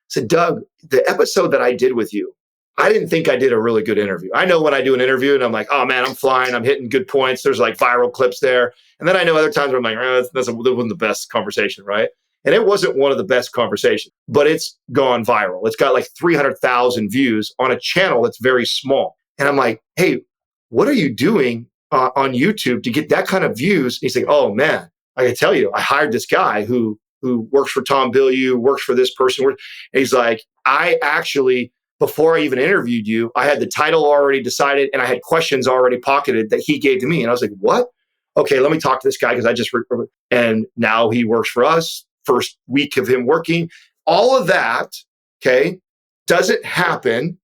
S1: said, Doug, the episode that I did with you, I didn't think I did a really good interview. I know when I do an interview and I'm like, oh man, I'm flying, I'm hitting good points. There's like viral clips there. And then I know other times where I'm like, that wasn't the best conversation, right? And it wasn't one of the best conversations, but it's gone viral. It's got like 300,000 views on a channel that's very small. And I'm like, hey, what are you doing on YouTube to get that kind of views? And he's like, oh man, I can tell you, I hired this guy who works for Tom Bilyeu, works for this person. And he's like, I actually, before I even interviewed you, I had the title already decided and I had questions already pocketed that he gave to me. And I was like, what? Okay, let me talk to this guy because and now he works for us. First week of him working. All of that, okay, doesn't happen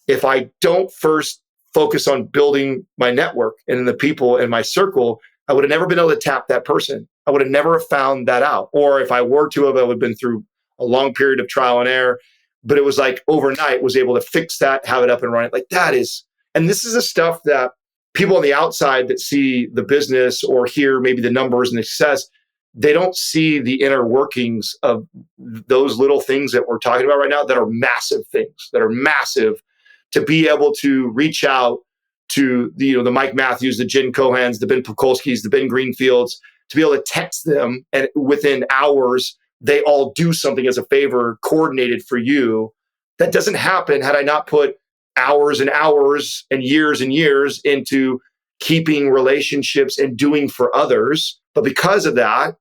S1: if I don't first focus on building my network and the people in my circle. I would have never been able to tap that person. I would have never found that out. Or if I were to have, I would have been through a long period of trial and error. But it was like overnight was able to fix that, have it up and running. Like that is, and this is the stuff that people on the outside that see the business or hear maybe the numbers and the success, they don't see the inner workings of those little things that we're talking about right now that are massive things, that are massive to be able to reach out to the Mike Matthews, the Jen Cohans, the Ben Pekulskis, the Ben Greenfields, to be able to text them and within hours, they all do something as a favor coordinated for you. That doesn't happen had I not put hours and hours and years into keeping relationships and doing for others. But because of that,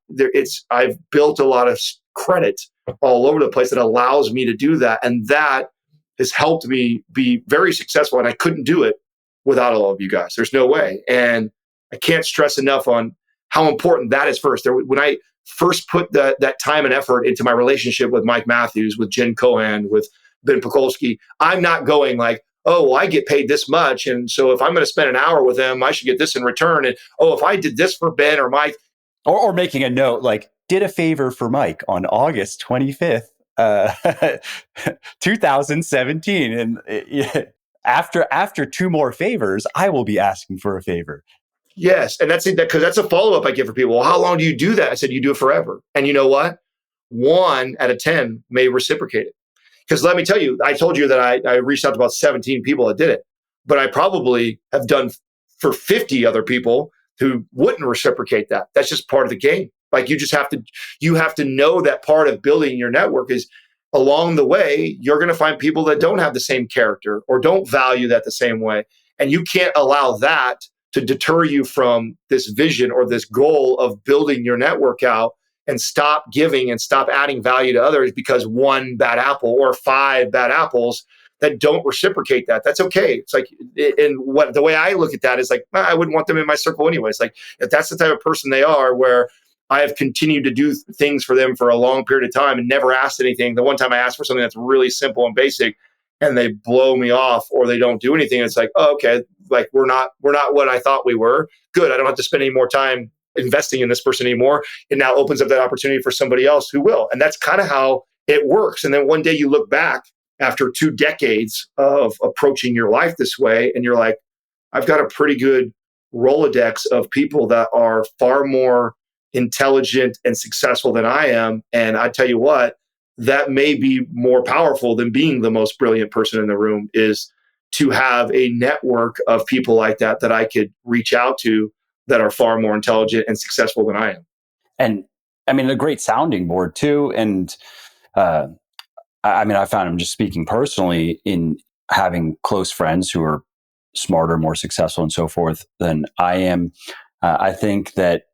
S1: I've built a lot of credit all over the place that allows me to do that. And that has helped me be very successful. And I couldn't do it without all of you guys. There's no way. And I can't stress enough on how important that is first. When I first put that time and effort into my relationship with Mike Matthews, with Jen Cohan, with Ben Pekulski, I'm not going like, oh, well, I get paid this much. And so if I'm going to spend an hour with them, I should get this in return. And, oh, if I did this for Ben or Mike.
S2: Or making a note like, did a favor for Mike on August 25th, 2017. And after two more favors, I will be asking for a favor.
S1: Yes. And that's it, because that's a follow-up I give for people. Well, how long do you do that? I said, you do it forever. And you know what? 1 out of 10 may reciprocate it. Because let me tell you, I told you that I reached out to about 17 people that did it, but I probably have done for 50 other people who wouldn't reciprocate that. That's just part of the game. Like you have to know that part of building your network is along the way, you're going to find people that don't have the same character or don't value that the same way. And you can't allow that to deter you from this vision or this goal of building your network out, and stop giving and stop adding value to others because one bad apple or 5 bad apples that don't reciprocate that. That's okay. It's like, and what the way I look at that is like, I wouldn't want them in my circle anyway. It's like, if that's the type of person they are, where I have continued to do things for them for a long period of time and never asked anything. The one time I asked for something that's really simple and basic and they blow me off or they don't do anything, it's like, oh, okay, like we're not what I thought we were. Good. I don't have to spend any more time investing in this person anymore. It now opens up that opportunity for somebody else who will. And that's kind of how it works. And then one day you look back after 2 decades of approaching your life this way, and you're like, I've got a pretty good Rolodex of people that are far more intelligent and successful than I am. And I tell you what, that may be more powerful than being the most brilliant person in the room, is to have a network of people like that I could reach out to that are far more intelligent and successful than I am.
S2: And I mean, a great sounding board too. And I found, I'm just speaking personally, in having close friends who are smarter, more successful and so forth than I am. I think that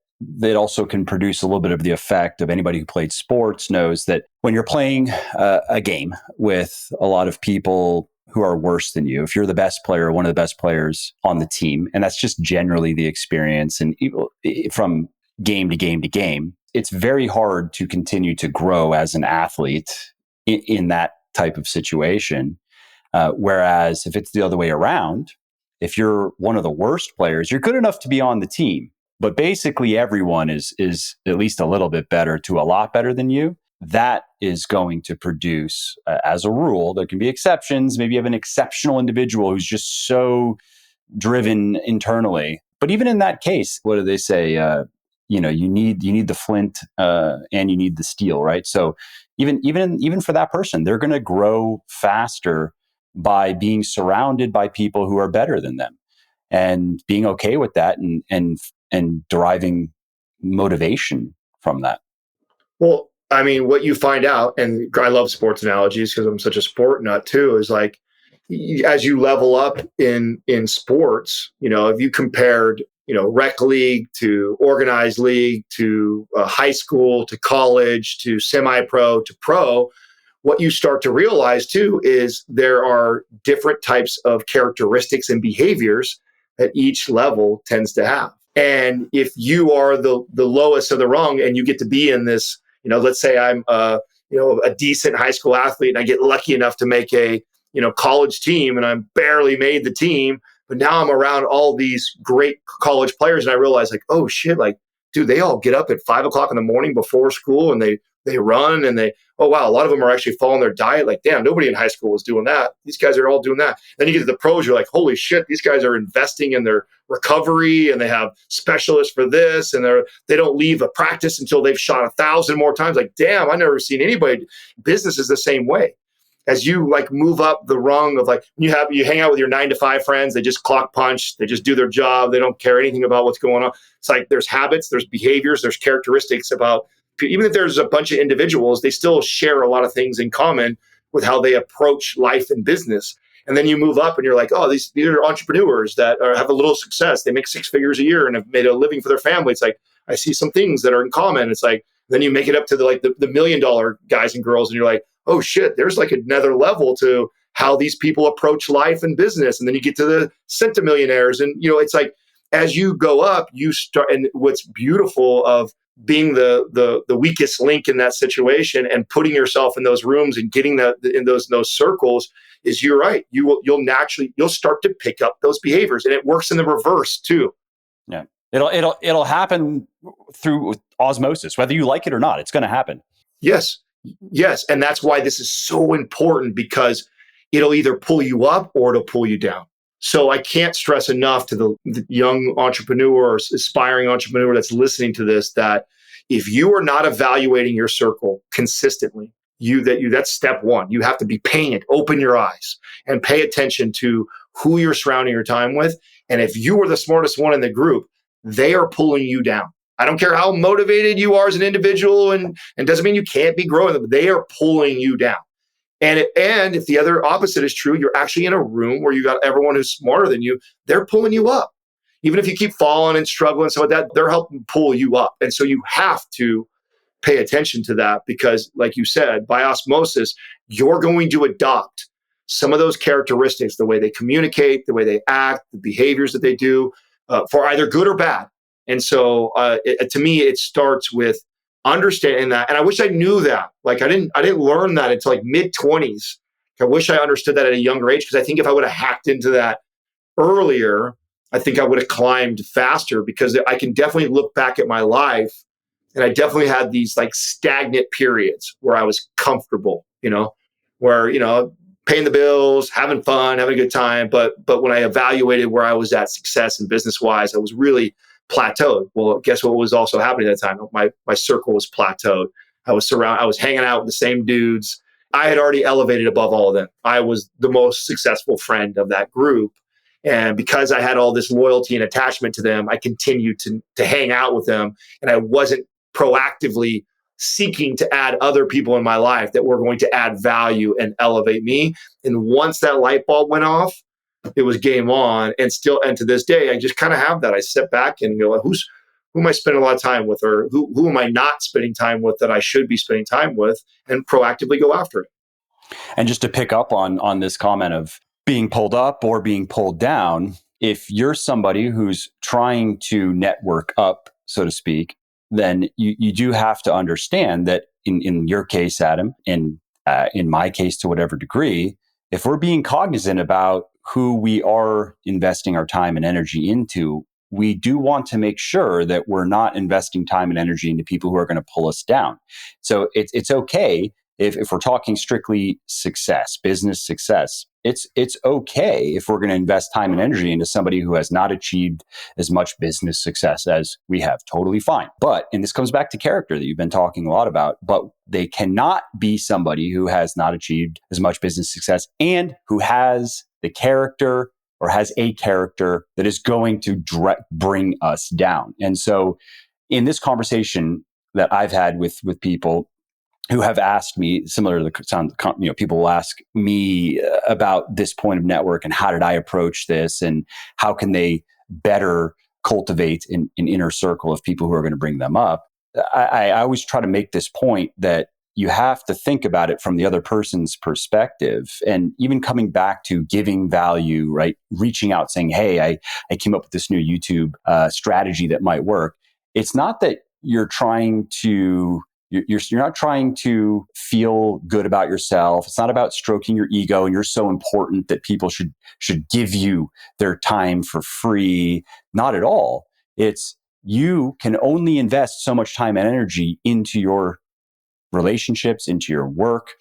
S2: it also can produce a little bit of the effect of anybody who played sports knows that when you're playing a game with a lot of people who are worse than you, if you're the best player, one of the best players on the team, and that's just generally the experience, and from game to game to game, it's very hard to continue to grow as an athlete in that type of situation. Whereas if it's the other way around, if you're one of the worst players, you're good enough to be on the team, but basically everyone is at least a little bit better to a lot better than you. That is going to produce, as a rule, there can be exceptions. Maybe you have an exceptional individual who's just so driven internally. But even in that case, what do they say? You need the flint and you need the steel, right? So even for that person, they're going to grow faster by being surrounded by people who are better than them, and being okay with that, and deriving motivation from that.
S1: Well, I mean, what you find out, and I love sports analogies because I'm such a sport nut too, is like, as you level up in sports, if you compared, rec league to organized league to high school to college to semi-pro to pro, what you start to realize too is there are different types of characteristics and behaviors that each level tends to have. And if you are the lowest of the rung and you get to be in this, let's say I'm a decent high school athlete and I get lucky enough to make a college team and I'm barely made the team, but now I'm around all these great college players and I realize like, oh shit, like, dude, they all get up at 5 o'clock in the morning before school and they run and oh wow, a lot of them are actually following their diet. Like, damn, nobody in high school was doing that. These guys are all doing that. Then you get to the pros, you're like, holy shit, these guys are investing in their recovery and they have specialists for this and they don't leave a practice until they've shot 1,000 more times. Like, damn, I've never seen anybody. Business is the same way. As you like move up the rung of like, you hang out with your 9-to-5 friends, they just clock punch, they just do their job, they don't care anything about what's going on. It's like there's habits, there's behaviors, there's characteristics about, even if there's a bunch of individuals, they still share a lot of things in common with how they approach life and business. And then you move up and you're like, oh, these are entrepreneurs that have a little success. They make 6 figures a year and have made a living for their family. It's like, I see some things that are in common. It's like, then you make it up to the $1 million guys and girls, and you're like, oh shit, there's like another level to how these people approach life and business. And then you get to the centimillionaires. And, it's like, as you go up, you start, and what's beautiful of being the weakest link in that situation and putting yourself in those rooms and getting that in those circles is, you're right. You'll start to pick up those behaviors, and it works in the reverse too.
S2: Yeah. It'll happen through osmosis, whether you like it or not. It's going to happen.
S1: Yes. And that's why this is so important, because it'll either pull you up or it'll pull you down. So I can't stress enough to the young entrepreneur or aspiring entrepreneur that's listening to this, that if you are not evaluating your circle consistently, that's step one. You have to be paying it, open your eyes and pay attention to who you're surrounding your time with. And if you are the smartest one in the group, they are pulling you down. I don't care how motivated you are as an individual, and doesn't mean you can't be growing. They are pulling you down. And if the other opposite is true, you're actually in a room where you got everyone who's smarter than you. They're pulling you up. Even if you keep falling and struggling and stuff like that, they're helping pull you up. And so you have to pay attention to that, because like you said, by osmosis, you're going to adopt some of those characteristics, the way they communicate, the way they act, the behaviors that they do, for either good or bad. And so to me, it starts with understanding that. And I wish I knew that. Like I didn't learn that until like mid-20s. I wish I understood that at a younger age, because I think if I would have hacked into that earlier, I think I would have climbed faster, because I can definitely look back at my life, and I definitely had these like stagnant periods where I was comfortable, where, paying the bills, having fun, having a good time. But when I evaluated where I was at success and business wise, I was really plateaued. Well, guess what was also happening at the time? My circle was plateaued. I was hanging out with the same dudes. I had already elevated above all of them. I was the most successful friend of that group. And because I had all this loyalty and attachment to them, I continued to hang out with them. And I wasn't proactively seeking to add other people in my life that were going to add value and elevate me. And once that light bulb went off, it was game on. And to this day, I just kind of have that. I sit back and go, who am I spending a lot of time with, or who am I not spending time with that I should be spending time with, and proactively go after it.
S2: And just to pick up on this comment of being pulled up or being pulled down, if you're somebody who's trying to network up, so to speak, then you do have to understand that in your case, Adam, and in my case to whatever degree, if we're being cognizant about who we are investing our time and energy into, we do want to make sure that we're not investing time and energy into people who are going to pull us down. So it's okay if we're talking strictly success, business success. It's okay if we're going to invest time and energy into somebody who has not achieved as much business success as we have. Totally fine. But, and this comes back to character that you've been talking a lot about, but they cannot be somebody who has not achieved as much business success and who has the character or has a character that is going to bring us down. And so in this conversation that I've had with people who have asked me, similar to the sound, people will ask me about this point of network and how did I approach this and how can they better cultivate an inner circle of people who are going to bring them up. I always try to make this point that you have to think about it from the other person's perspective. And even coming back to giving value, right? Reaching out saying, hey, I came up with this new YouTube strategy that might work. It's not that you're trying to You're not trying to feel good about yourself. It's not about stroking your ego and you're so important that people should give you their time for free. Not at all. It's you can only invest so much time and energy into your relationships, into your work,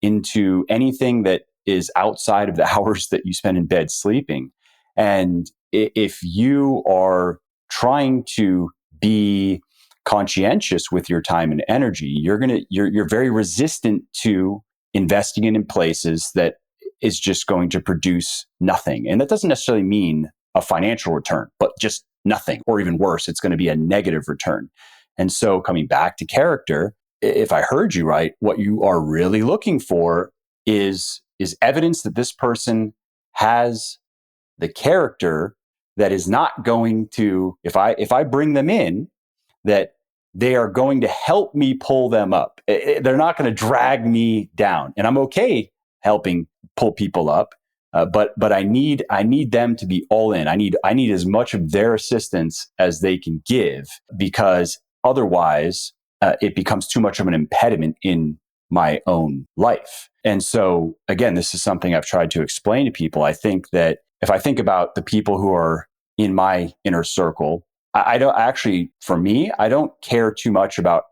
S2: into anything that is outside of the hours that you spend in bed sleeping. And if you are trying to be conscientious with your time and energy, you're very resistant to investing in places that is just going to produce nothing. And that doesn't necessarily mean a financial return, but just nothing, or even worse, it's going to be a negative return. And so coming back to character, if I heard you right, what you are really looking for is evidence that this person has the character that is not going to, if I bring them in, that they are going to help me pull them up. They're not going to drag me down, and I'm okay helping pull people up. But I need them to be all in. I need as much of their assistance as they can give, because otherwise it becomes too much of an impediment in my own life. And so again, this is something I've tried to explain to people. I think that if I think about the people who are in my inner circle, I don't actually, for me, I don't care too much about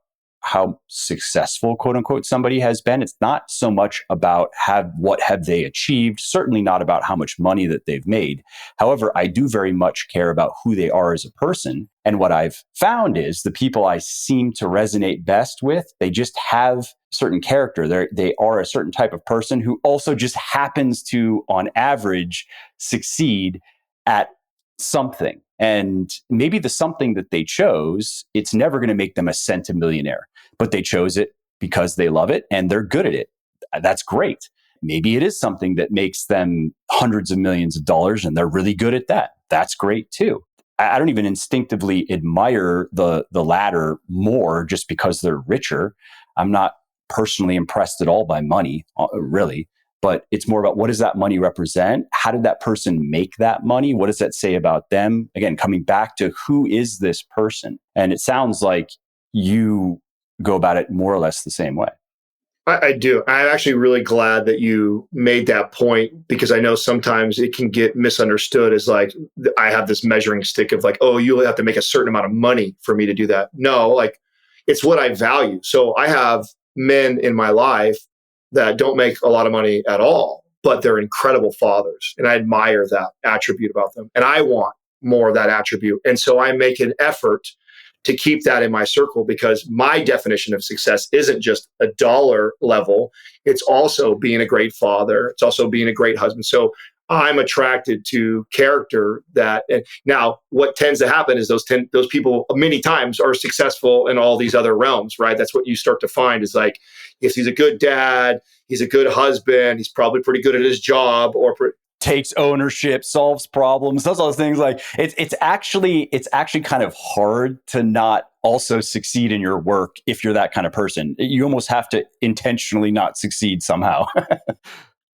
S2: how successful, quote unquote, somebody has been. It's not so much about what have they achieved, certainly not about how much money that they've made. However, I do very much care about who they are as a person. And what I've found is the people I seem to resonate best with, they just have certain character. They are a certain type of person who also just happens to, on average, succeed at something. And maybe the something that they chose, it's never going to make them a centimillionaire, but they chose it because they love it and they're good at it. That's great. Maybe it is something that makes them hundreds of millions of dollars and they're really good at that. That's great too. I don't even instinctively admire the latter more just because they're richer. I'm not personally impressed at all by money, really. But it's more about, what does that money represent? How did that person make that money? What does that say about them? Again, coming back to, who is this person? And it sounds like you go about it more or less the same way.
S1: I do. I'm actually really glad that you made that point, because I know sometimes it can get misunderstood as like, I have this measuring stick of like, oh, you have to make a certain amount of money for me to do that. No, like, it's what I value. So I have men in my life that don't make a lot of money at all, but they're incredible fathers. And I admire that attribute about them. And I want more of that attribute. And so I make an effort to keep that in my circle, because my definition of success isn't just a dollar level. It's also being a great father. It's also being a great husband. So I'm attracted to character that, and now what tends to happen is those people many times are successful in all these other realms, right? That's what you start to find is like, if he's a good dad, he's a good husband, he's probably pretty good at his job, or
S2: takes ownership, solves problems, does all those things. Like it's actually kind of hard to not also succeed in your work if you're that kind of person. You almost have to intentionally not succeed somehow.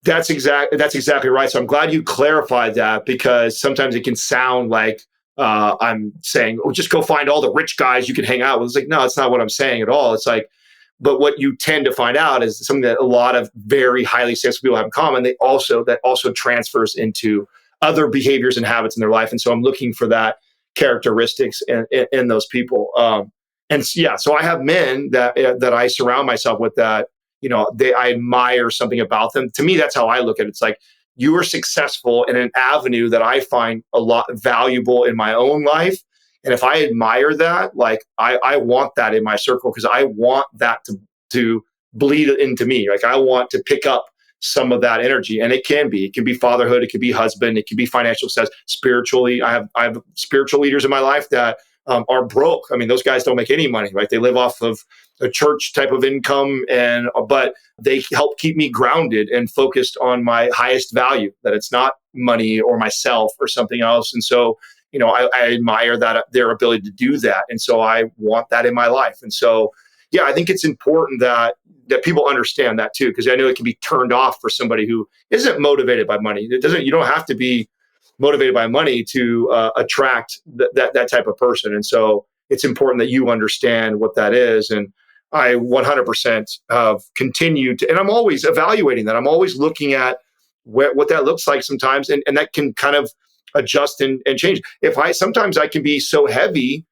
S1: That's exactly right. So I'm glad you clarified that, because sometimes it can sound like I'm saying, oh, just go find all the rich guys you can hang out with. It's like, no, it's not what I'm saying at all. It's like, but what you tend to find out is something that a lot of very highly successful people have in common. That also transfers into other behaviors and habits in their life. And so I'm looking for that characteristics in those people. So I have men that I surround myself with that, I admire something about them. To me, that's how I look at it. It's like, you are successful in an avenue that I find a lot valuable in my own life. And if I admire that, like I want that in my circle, because I want that to bleed into me. Like, I want to pick up some of that energy. And it can be fatherhood, it could be husband, it could be financial success. Spiritually, I have spiritual leaders in my life that are broke. I mean, those guys don't make any money, right? They live off of a church type of income, but they help keep me grounded and focused on my highest value, that it's not money or myself or something else. And so, I admire their ability to do that. And so I want that in my life. And so, yeah, I think it's important that people understand that too, because I know it can be turned off for somebody who isn't motivated by money. You don't have to be motivated by money to attract that type of person. And so it's important that you understand what that is. And I 100% have continued to, and I'm always evaluating that. I'm always looking at what that looks like sometimes. And that can kind of adjust and change. Sometimes I can be so heavy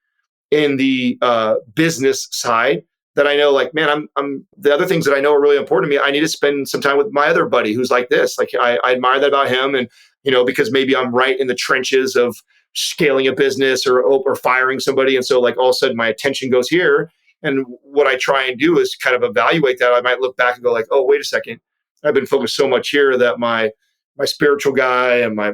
S1: in the business side that I know, like, man, I'm the other things that I know are really important to me. I need to spend some time with my other buddy who's like this. Like, I admire that about him. And, because maybe I'm right in the trenches of scaling a business or firing somebody. And so, like, all of a sudden my attention goes here. And what I try and do is kind of evaluate that. I might look back and go like, oh, wait a second. I've been focused so much here that my spiritual guy and my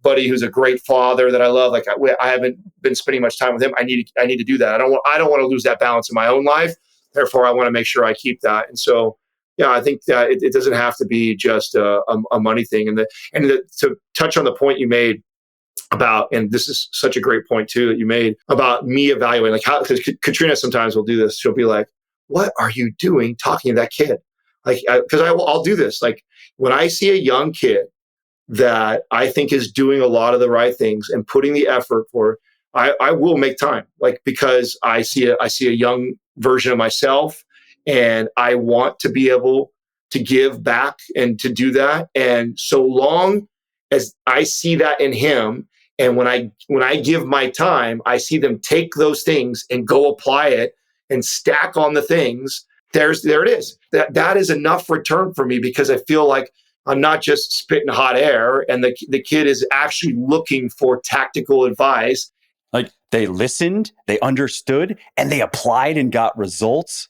S1: buddy who's a great father that I love, like, I haven't been spending much time with him. I need to do that. I don't want to lose that balance in my own life. Therefore, I want to make sure I keep that. And so yeah, I think that it doesn't have to be just a money thing. To touch on the point you made about, and this is such a great point too that you made about me evaluating, like how, because Katrina sometimes will do this. She'll be like, "What are you doing talking to that kid?" Like, because I'll do this. Like when I see a young kid that I think is doing a lot of the right things and putting the effort for, I will make time, like, because I see a young version of myself, and I want to be able to give back and to do that. And so long as I see that in him, and when I give my time, I see them take those things and go apply it and stack on the things. There it is. That is enough return for me, because I feel like I'm not just spitting hot air, and the kid is actually looking for tactical advice.
S2: Like they listened, they understood, and they applied and got results.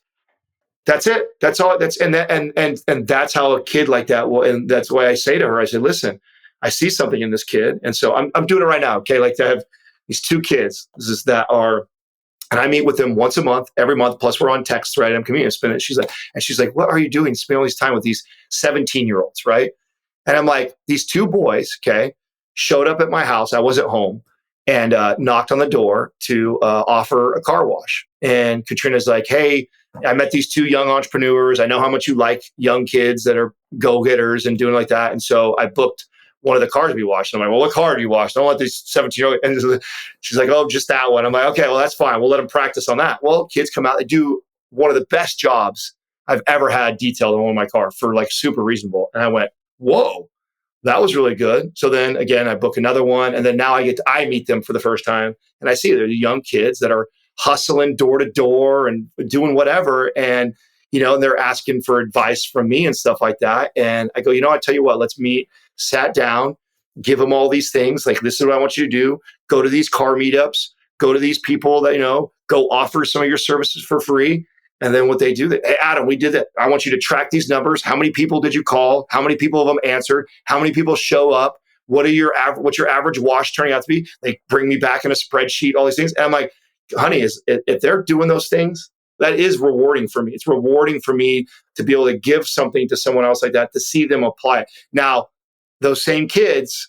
S1: That's it. That's all. And that's how a kid like that will. And that's why I say to her, I said, "Listen, I see something in this kid, and so I'm doing it right now." Okay, like, to have these two kids, that are, and I meet with them once a month, every month. Plus, we're on text thread. I'm communicating. She's like, "What are you doing? Spending all this time with these 17-year-olds, right?" And I'm like, these two boys, okay, showed up at my house. I wasn't home, and knocked on the door to offer a car wash. And Katrina's like, "Hey, I met these two young entrepreneurs. I know how much you like young kids that are go-getters and doing like that. And so I booked one of the cars to be washed." I'm like, "Well, what car do you wash? I don't want these 17-year-old." And she's like, "Oh, just that one." I'm like, "Okay, well, that's fine. We'll let them practice on that." Well, kids come out, they do one of the best jobs I've ever had detailed on one of my car for, like, super reasonable. And I went, "Whoa, that was really good." So then again, I book another one, and then now I meet them for the first time, and I see they're the young kids that are hustling door to door and doing whatever, and and they're asking for advice from me and stuff like that. And I go, I tell you what, let's meet. Sat down, give them all these things, like, this is what I want you to do. Go to these car meetups, go to these people that go offer some of your services for free. And then what they do, "Hey, Adam, we did that. I want you to track these numbers. How many people did you call? How many people of them answered? How many people show up? What's your average wash turning out to be?" They bring me back in a spreadsheet, all these things. And I'm like, "Honey, if they're doing those things, that is rewarding for me. It's rewarding for me to be able to give something to someone else like that, to see them apply it." Now, those same kids,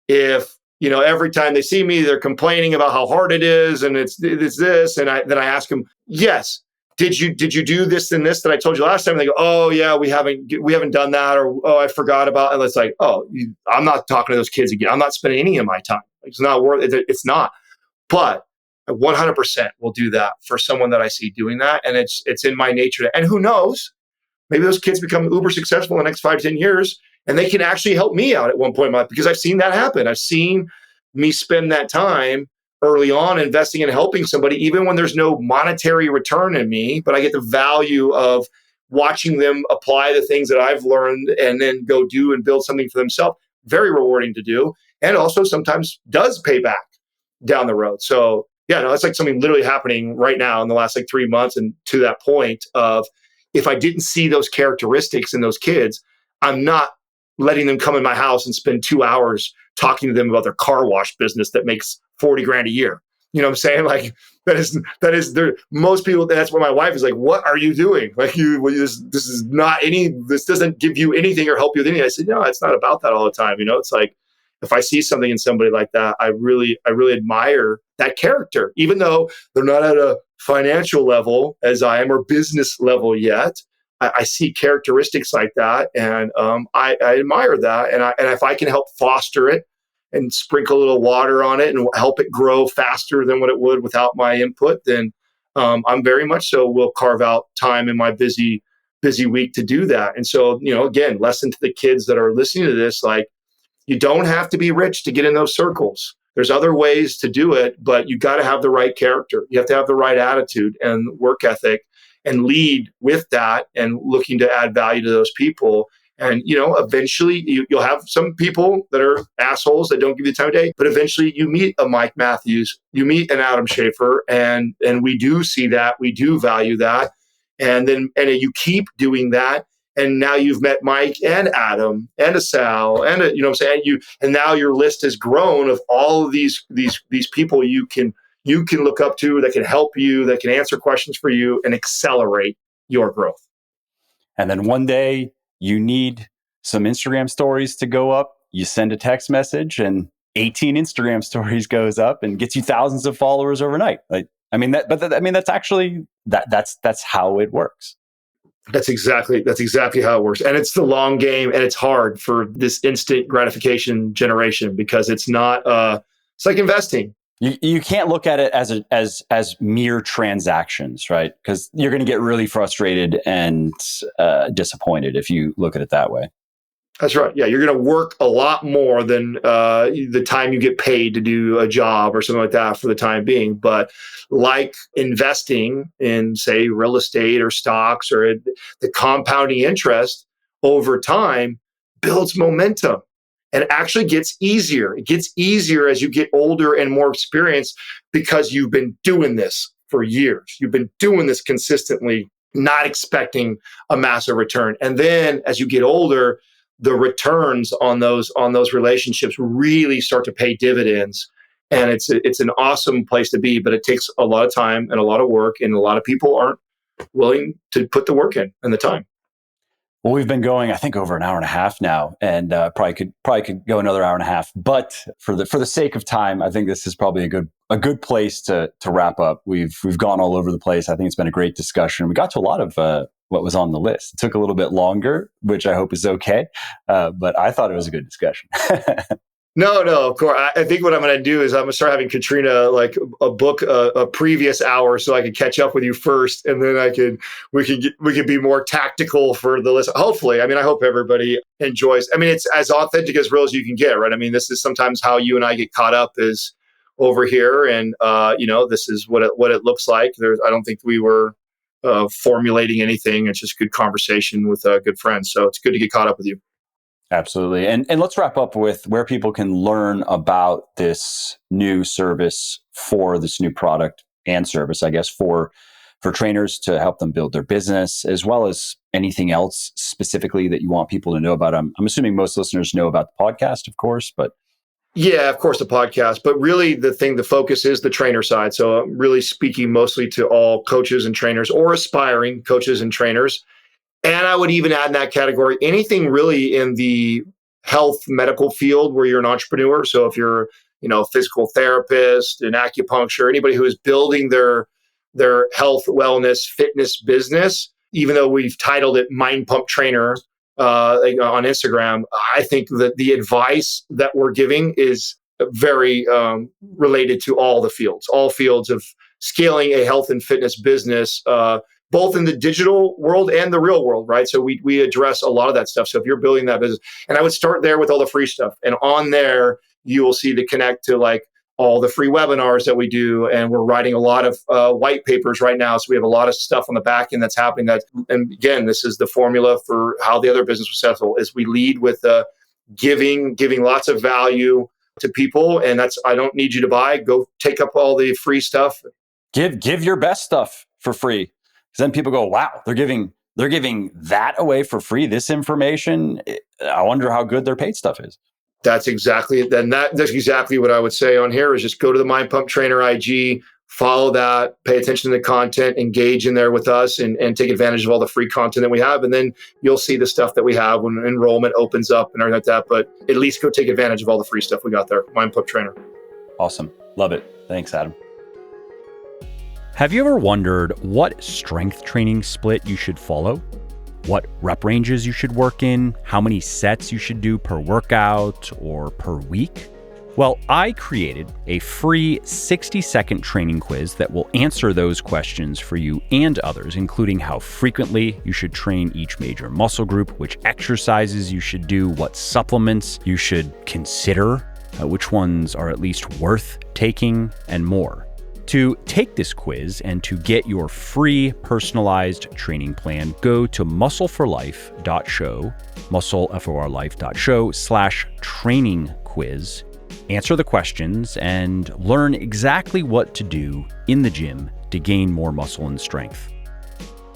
S1: if every time they see me, they're complaining about how hard it is, and it's this, and then I ask them, "Yes, did you do this and this that I told you last time?" And they go, "Oh yeah, we haven't done that," or, "Oh, I forgot about." And it's like, I'm not talking to those kids again. I'm not spending any of my time. It's not worth it. It's not. But I 100% will do that for someone that I see doing that, and it's in my nature. And who knows? Maybe those kids become uber successful in the next 5 to 10 years, and they can actually help me out at one point in my life, because I've seen that happen. I've seen me spend that time early on investing in helping somebody, even when there's no monetary return in me, but I get the value of watching them apply the things that I've learned and then go do and build something for themselves. Very rewarding to do. And also sometimes does pay back down the road. So yeah, no, it's like something literally happening right now in the last, like, 3 months. And to that point of, if I didn't see those characteristics in those kids, I'm not letting them come in my house and spend 2 hours talking to them about their car wash business that makes 40 grand a year. You know what I'm saying? Like, that is there. Most people, that's what my wife is like, "What are you doing? Like, this doesn't give you anything or help you with anything." I said, "No, it's not about that all the time." It's like, if I see something in somebody like that, I really admire that character, even though they're not at a financial level as I am, or business level yet. I see characteristics like that, and I admire that. And if I can help foster it and sprinkle a little water on it and help it grow faster than what it would without my input, then I'm very much so will carve out time in my busy week to do that. And so, again, lesson to the kids that are listening to this, like, you don't have to be rich to get in those circles. There's other ways to do it, but you got to have the right character. You have to have the right attitude and work ethic, and lead with that, and looking to add value to those people. And, eventually you'll have some people that are assholes that don't give you the time of day, but eventually you meet a Mike Matthews, you meet an Adam Schafer, and we do see that, we do value that. And you keep doing that. And now you've met Mike and Adam and a Sal and what I'm saying? And now your list has grown of all of these people you can look up to, that can help you, that can answer questions for you and accelerate your growth.
S2: And then one day you need some Instagram stories to go up. You send a text message and 18 Instagram stories goes up and gets you thousands of followers overnight. That's actually that's how it works.
S1: That's exactly how it works. And it's the long game, and it's hard for this instant gratification generation because it's not it's like investing.
S2: You can't look at it as mere transactions, right? Because you're going to get really frustrated and disappointed if you look at it that way.
S1: That's right. Yeah, you're going to work a lot more than the time you get paid to do a job or something like that for the time being. But like investing in, say, real estate or stocks, or the compounding interest over time builds momentum and actually gets easier. It gets easier as you get older and more experienced because you've been doing this for years. You've been doing this consistently, not expecting a massive return. And then as you get older, the returns on those relationships really start to pay dividends. And it's an awesome place to be, but it takes a lot of time and a lot of work, and a lot of people aren't willing to put the work in and the time.
S2: Well, we've been going, I think, over an hour and a half now, and probably could go another hour and a half. But for the sake of time, I think this is probably a good place to wrap up. We've gone all over the place. I think it's been a great discussion. We got to a lot of what was on the list. It took a little bit longer, which I hope is okay. But I thought it was a good discussion.
S1: No, of course. I think what I'm going to do is I'm going to start having Katrina like a book a previous hour so I can catch up with you first, and then we can be more tactical for the list. Hopefully, I hope everybody enjoys. It's as authentic as real as you can get, right? This is sometimes how you and I get caught up is over here, and this is what it looks like. I don't think we were formulating anything. It's just good conversation with good friends. So it's good to get caught up with you.
S2: Absolutely. And let's wrap up with where people can learn about this new service, for this new product and service, I guess, for trainers to help them build their business, as well as anything else specifically that you want people to know about. I'm assuming most listeners know about the podcast, of course, but
S1: yeah, of course, the podcast. But really, the focus is the trainer side. So I'm really speaking mostly to all coaches and trainers, or aspiring coaches and trainers. And I would even add in that category anything really in the health medical field where you're an entrepreneur. So if you're, a physical therapist, an acupuncture, anybody who is building their health, wellness, fitness business, even though we've titled it Mind Pump Trainer on Instagram, I think that the advice that we're giving is very related to all fields of scaling a health and fitness business, both in the digital world and the real world, right? So we address a lot of that stuff. So if you're building that business, and I would start there with all the free stuff. And on there, you will see the connect to like all the free webinars that we do. And we're writing a lot of white papers right now. So we have a lot of stuff on the back end that's happening. And again, this is the formula for how the other business was successful, is we lead with giving lots of value to people. And I don't need you to buy. Go take up all the free stuff.
S2: Give your best stuff for free. Because then people go, wow, they're giving that away for free, this information. I wonder how good their paid stuff is.
S1: That's exactly it. Then that's exactly what I would say on here is just go to the Mind Pump Trainer IG, follow that, pay attention to the content, engage in there with us, and take advantage of all the free content that we have. And then you'll see the stuff that we have when enrollment opens up and everything like that. But at least go take advantage of all the free stuff we got there. Mind Pump Trainer.
S2: Awesome. Love it. Thanks, Adam. Have you ever wondered what strength training split you should follow? What rep ranges you should work in? How many sets you should do per workout or per week? Well, I created a free 60-second training quiz that will answer those questions for you and others, including how frequently you should train each major muscle group, which exercises you should do, what supplements you should consider, which ones are at least worth taking, and more. To take this quiz and to get your free personalized training plan, go to muscleforlife.show, muscleforlife.show/training quiz. Answer the questions and learn exactly what to do in the gym to gain more muscle and strength.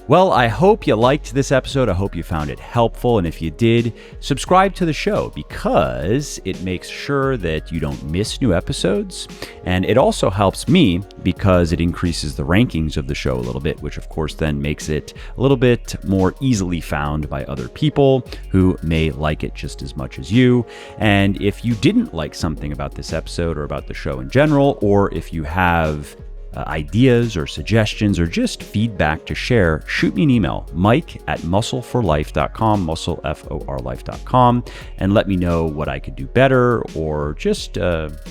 S2: Well, I hope you liked this episode. I hope you found it helpful. And if you did, subscribe to the show because it makes sure that you don't miss new episodes. And it also helps me because it increases the rankings of the show a little bit, which of course then makes it a little bit more easily found by other people who may like it just as much as you. And if you didn't like something about this episode or about the show in general, or if you have ideas or suggestions or just feedback to share, shoot me an email, mike@muscleforlife.com, muscleforlife.com, and let me know what I could do better or just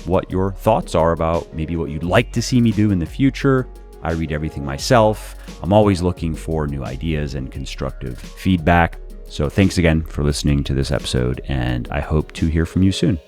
S2: what your thoughts are about maybe what you'd like to see me do in the future. I read everything myself. I'm always looking for new ideas and constructive feedback. So thanks again for listening to this episode, and I hope to hear from you soon.